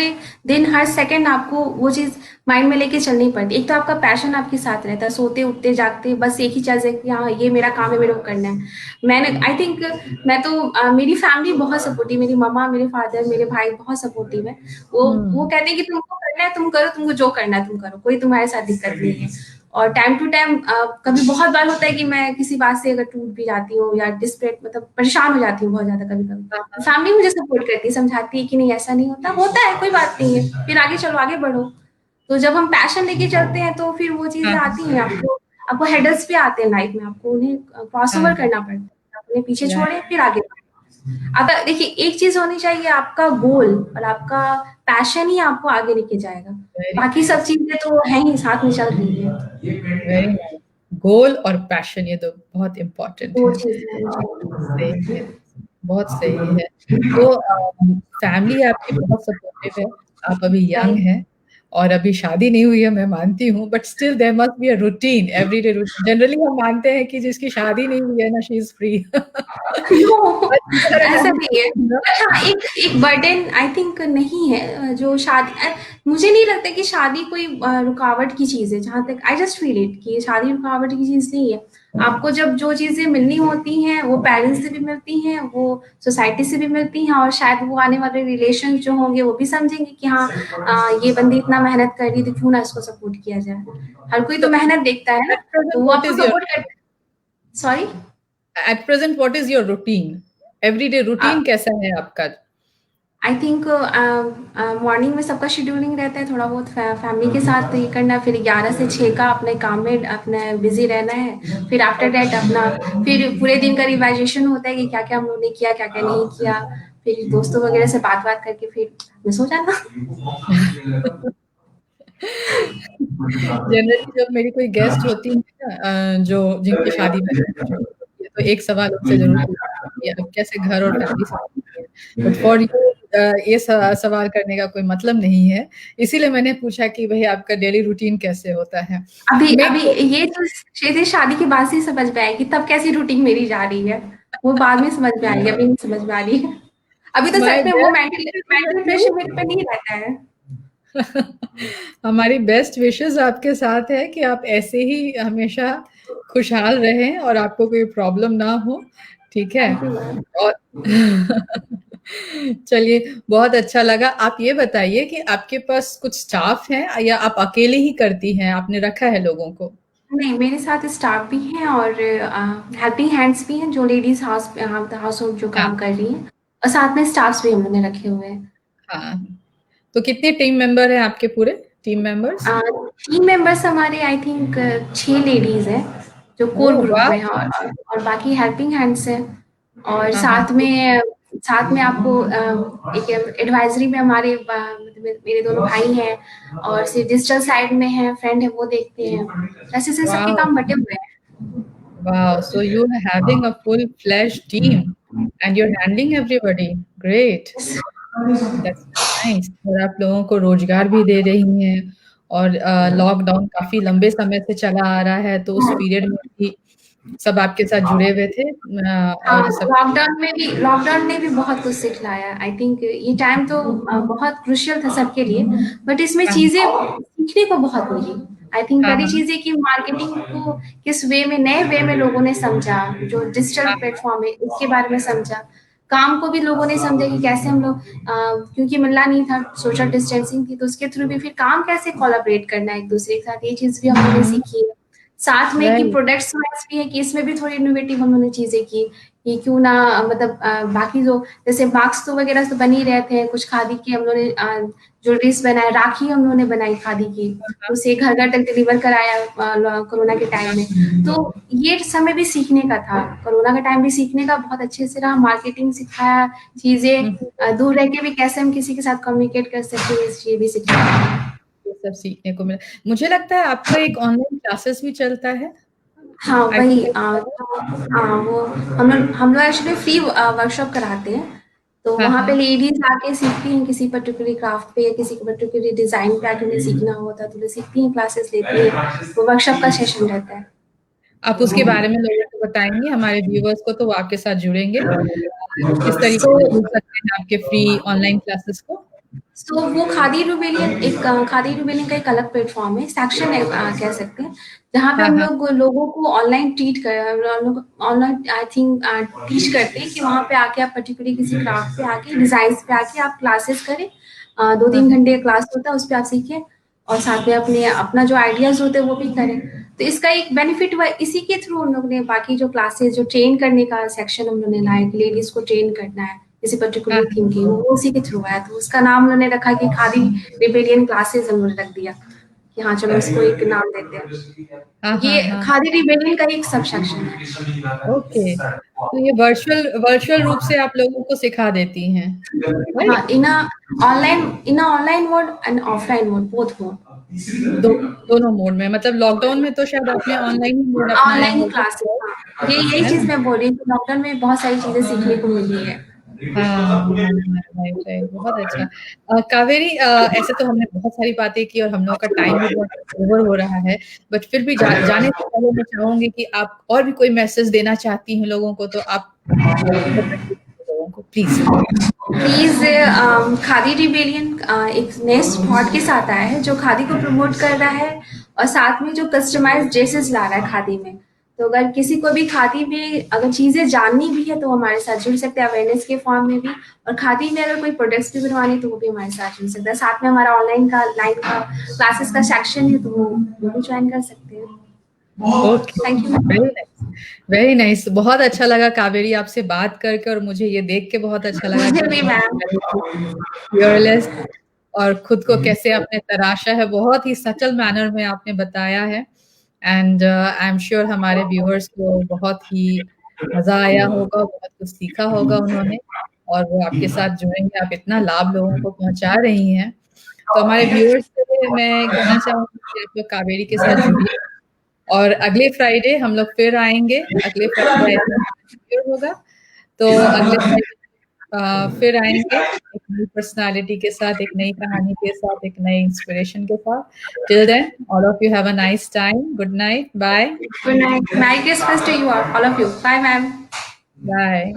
दिन हर सेकंड आपको वो चीज माइंड में लेके चलनी पड़ती है एक तो आपका पैशन आपके साथ रहता है सोते उठते जागते बस एक ही चीज है कि हाँ ये मेरा काम है मेरे को करना है मैंने आई थिंक मैं तो मेरी फैमिली बहुत सपोर्टिव मेरी मम्मा मेरे फादर मेरे भाई बहुत सपोर्टिव है वो हुँ, कहते हैं कि तुमको करना है तुम करो तुमको जो करना है तुम करो कोई तुम्हारे साथ दिक्कत नहीं है और टाइम टू टाइम कभी बहुत बार होता है कि मैं किसी बात से अगर टूट भी जाती हूँ या डिस्परेट मतलब परेशान हो जाती हूँ बहुत ज्यादा कभी हाँ, कभी हाँ, फैमिली मुझे सपोर्ट करती है समझाती है कि नहीं ऐसा नहीं होता होता है कोई बात नहीं है फिर आगे चलो आगे बढ़ो तो जब हम पैशन लेके चलते हैं तो फिर वो चीजें हाँ, आती हैं आपको आपको हेडल्स भी आते हैं लाइफ में आपको उन्हें क्रॉस हाँ, ओवर हाँ, करना पड़ता है अपने पीछे राइट, छोड़े फिर आगे बढ़े अब देखिए एक चीज होनी चाहिए आपका गोल और आपका पैशन ही आपको आगे लेके जाएगा वेरी बाकी सब चीजें तो है ही साथ में चल रही है वेरी नाइस। गोल और पैशन ये तो बहुत इम्पोर्टेंट दो है। चीजें सही है, बहुत सही है। तो फैमिली आपकी बहुत सपोर्टिव है। आप अभी यंग राइट। हैं और अभी शादी नहीं हुई है, मैं मानती हूँ, but still there must be a routine, everyday routine. Generally हम मानते हैं कि जिसकी शादी नहीं हुई है ना, she is free. No, but you are ऐसा अ नहीं है। बट हाँ, एक एक बर्डन आई थिंक नहीं है जो मुझे नहीं लगता कि शादी कोई रुकावट की चीज़ है, जहाँ तक आई जस्ट फील इट कि शादी रुकावट की चीज़ नहीं है। आपको जब जो चीज़ें मिलनी होती हैं, वो पेरेंट्स से भी मिलती हैं, वो सोसाइटी से भी मिलती हैं और शायद वो आने वाले रिलेशन जो होंगे, वो भी समझेंगे कि हाँ ये बंदी इतना मेहनत कर रही है, तो क्यों ना इसको सपोर्ट किया जाए। हर कोई तो So मेहनत देखता है at ना, तो present, वो what आपको is your सपोर्ट करता है। Sorry? at present what is your routine? Everyday routine कैसा है आपका? आई थिंक मॉर्निंग में सबका शेड्यूलिंग रहता है, थोड़ा बहुत फैमिली के साथ ये करना, फिर 11 से 6 का अपने काम में अपना बिजी रहना है, फिर आफ्टर दैट अपना फिर पूरे दिन का रिवाइजेशन होता है कि क्या क्या हम लोग ने किया, क्या क्या नहीं किया, फिर दोस्तों वगैरह से बात बात करके फिर मैं सो जाना। जनरली जब मेरी कोई गेस्ट होती है ना, जो जिनकी शादी वगैरह कुछ होती है, तो एक सवाल उनसे ज़रूर पूछती हूँ कि आप कैसे घर और फैमिली सँभालती हैं? बट फॉर यू ये सवाल करने का कोई मतलब नहीं है। इसीलिए मैंने पूछा कि भई आपका डेली रूटीन कैसे होता है? अभी मेरे अभी को ये तो चीजें शादी के बाद से ही समझ में आएगी, तब कैसी रूटीन मेरी जा रही है वो बाद में समझ में आएगी, अभी नहीं समझ में आ रही है। अभी तो माय सच में वो best mental wishes mental with pressure you. मेरे पे नहीं रहता है। हमारी बेस्ट विशेज़ आपके साथ है कि आप ऐसे ही हमेशा खुशहाल रहें और आपको कोई प्रॉब्लम ना हो, ठीक है? Thank you ma'am. और चलिए, बहुत अच्छा लगा। आप ये बताइए कि आपके पास कुछ स्टाफ है या आप अकेले ही करती हैं? आपने रखा है लोगों को? नहीं, मेरे साथ स्टाफ भी हैं और हेल्पिंग हैंड्स भी हैं जो लेडीज हाउस होल्ड जो हाँ, काम कर रही हैं, और साथ में स्टाफ्स भी हम लोगों ने रखे हुए हैं। हाँ। तो कितने टीम मेंबर हैं आपके पूरे टीम मेंबर्स? टीम मेंबर्स हमारे आई थिंक 6 लेडीज हैं जो कोर ओह ग्रुप वाह! में हैं, और बाकी हेल्पिंग हैंड्स हैं। और हाँ, हाँ। साथ में आपको एक एडवाइजरी में हमारे मेरे दोनों भाई हैं, और सिर्फ डिजिटल साइड में है फ्रेंड है वो देखते हैं, ऐसे से सबके वाओ! काम बटे हुए हैं। Wow, so you are having a full-fledged team and you're handling everybody. Great. That's nice. और आप लोगों को रोजगार भी दे रही हैं और लॉकडाउन काफ़ी लंबे समय से चला आ रहा है, तो उस पीरियड में भी सब आपके साथ जुड़े हुए थे हाँ, और सब लॉकडाउन ने भी बहुत कुछ सिखलाया। आई थिंक ये टाइम तो बहुत क्रूशियल था सबके लिए, बट इसमें हाँ, चीज़ें सीखने को बहुत मिली। आई थिंक हाँ, पहली हाँ, चीज़ है कि मार्केटिंग को किस वे में, नए वे में लोगों ने समझा, जो डिजिटल हाँ, प्लेटफ़ॉर्म है, उसके बारे में समझा। काम को भी लोगों ने समझा कि कैसे हम लोग क्योंकि मिलना नहीं था, सोशल डिस्टेंसिंग थी, तो उसके थ्रू भी फिर काम कैसे कोलैबोरेट करना है एक-दूसरे के साथ, ये चीज़ भी हम लोगों ने सीखी है। साथ में कि राइट, प्रोडक्ट्स वाइज़ भी है कि इसमें भी थोड़ी इनोवेटिव हम लोगों ने चीज़ें की, कि क्यों ना मतलब बाकी जो जैसे मास्क तो वगैरह तो बन ही रहे थे, कुछ खादी की हम लोगों ने ज्वेलरीज़ बनाए, राखी हम लोगों ने बनाई खादी की, तो उसे घर-घर तक डिलीवर कराया कोरोना के टाइम में। तो ये समय भी सीखने का था, कोरोना का टाइम भी सीखने का बहुत अच्छे से रहा, मार्केटिंग सिखाया, चीज़ें हुँ, दूर रह के भी कैसे हम किसी के साथ कम्युनिकेट कर सकते हैं, ये भी सिखाया। ये सब सीखने को मिला। मुझे लगता है आपका एक ऑनलाइन क्लासेस भी चलता है? हाँ, आई थिंक वो हम लोग एक्चुअली फ्री वर्कशॉप कराते हैं, तो हाँ, वहाँ पे हाँ। लेडीज़ आके सीखती हैं किसी पर्टिकुलर क्राफ्ट पे या किसी पर्टिकुलर डिज़ाइन पे आके उन्हें सीखना होता है, तो वो सीखती हैं, क्लासेस लेती हैं, वो वर्कशॉप का सेशन रहता है। आप उसके बारे में लोगों को बताएँगे, हमारे व्यूअर्स को तो वो आपके साथ जुड़ेंगे। किस तरीके सो से जुड़ सकते हैं आपके फ्री ऑनलाइन क्लासेस को? सो वो खादी रुबेलियन का एक अलग प्लेटफॉर्म है, सेक्शन है कह सकते हैं, जहाँ पे हाँ, हम हाँ। लोग लोगों को ऑनलाइन ट्रीट कर ऑनलाइन आई थिंक टीच करते हैं कि वहाँ पे आके आप पर्टिकुलरली किसी क्राफ्ट पे आके डिजाइन पे आके आप क्लासेस करें, दो हाँ, तीन हाँ। घंटे का क्लास होता है, उस पर आप सीखें और साथ में अपना जो आइडियाज होते हैं वो भी करें। तो इसका एक बेनिफिट हुआ, इसी के थ्रू हम लोग ने बाकी जो क्लासेस जो ट्रेन करने का सेक्शन हम लोग ने लाया कि लेडीज को ट्रेन करना है किसी हाँ, पर्टिकुलर थीम की, वो उसी के थ्रू आया, तो उसका नाम उन्होंने रखा कि खादी रिबेलियन क्लासेस हम लोग रख दिया कि हाँ चलो इसको एक नाम देते हैं। हाँ, हाँ, ये हाँ। खादी रिबेलियन का एक सब सेक्शन है। ओके। तो ये वर्चुअल रूप से आप लोगों को सिखा देती हैं, हाँ, right? In online mode and offline mode, both mode. दो दोनों मोड में मतलब लॉकडाउन में तो शायद आपने ऑनलाइन ही मोड अपनाया ऑनलाइन ही होगा, क्लासेस, हाँ, ये यही है चीज ना? मैं बोल रही हूँ कि लॉकडाउन में बहुत सारी चीजें सीखने को मिली है। हाँ, राइट, राइट, बहुत अच्छा। कावेरी, ऐसे तो हमने बहुत सारी बातें की और हम लोगों का टाइम भी बहुत ओवर हो रहा है, बट फिर भी जाने से पहले मैं चाहूँगी कि आप और भी कोई मैसेज देना चाहती हैं लोगों को, तो आप बताइए लोगों को प्लीज़। प्लीज़ खादी रिबेलियन एक नए स्पॉट के साथ आया है जो खादी को प्रमोट कर रहा है और साथ में जो कस्टमाइज्ड ड्रेसेस ला रहा है खादी में। तो अगर किसी को भी खादी में अगर चीज़ें जाननी भी है तो वो हमारे साथ जुड़ सकते हैं अवेयरनेस के फॉर्म में भी, और खादी में अगर कोई प्रोडक्ट्स भी बनवानी तो वो भी हमारे साथ जुड़ सकता है। साथ में हमारा ऑनलाइन का लाइन का क्लासेस का सेक्शन है तो वो भी ज्वाइन कर सकते हैं। Okay, thank you. Very nice, very nice. बहुत अच्छा लगा कावेरी आपसे बात करके, और मुझे ये देख के बहुत अच्छा लगा मुझे कि भी मैम। फियरलेस और खुद को कैसे आपने तराशा है, बहुत ही सटल मैनर में आपने बताया है। एंड आई एम श्योर हमारे व्यूअर्स को बहुत ही मजा आया होगा, बहुत कुछ सीखा होगा उन्होंने, और वो आपके साथ जुड़ेंगे। आप इतना लाभ लोगों को पहुंचा रही हैं, तो हमारे व्यूअर्स से मैं कहना चाहूंगी कि आप लोग कावेरी के साथ जुड़िए, और अगले फ्राइडे हम लोग फिर आएंगे। अगले फ्राइडे फिर होगा, तो अगले फ्राइडे फिर आएंगे एक नई पर्सनालिटी के साथ, एक नई कहानी के साथ, एक नई इंस्पिरेशन के साथ। Till then, all of you have a nice time. Good night, bye Good night. Merry Christmas to you all of you. Bye, ma'am. Bye.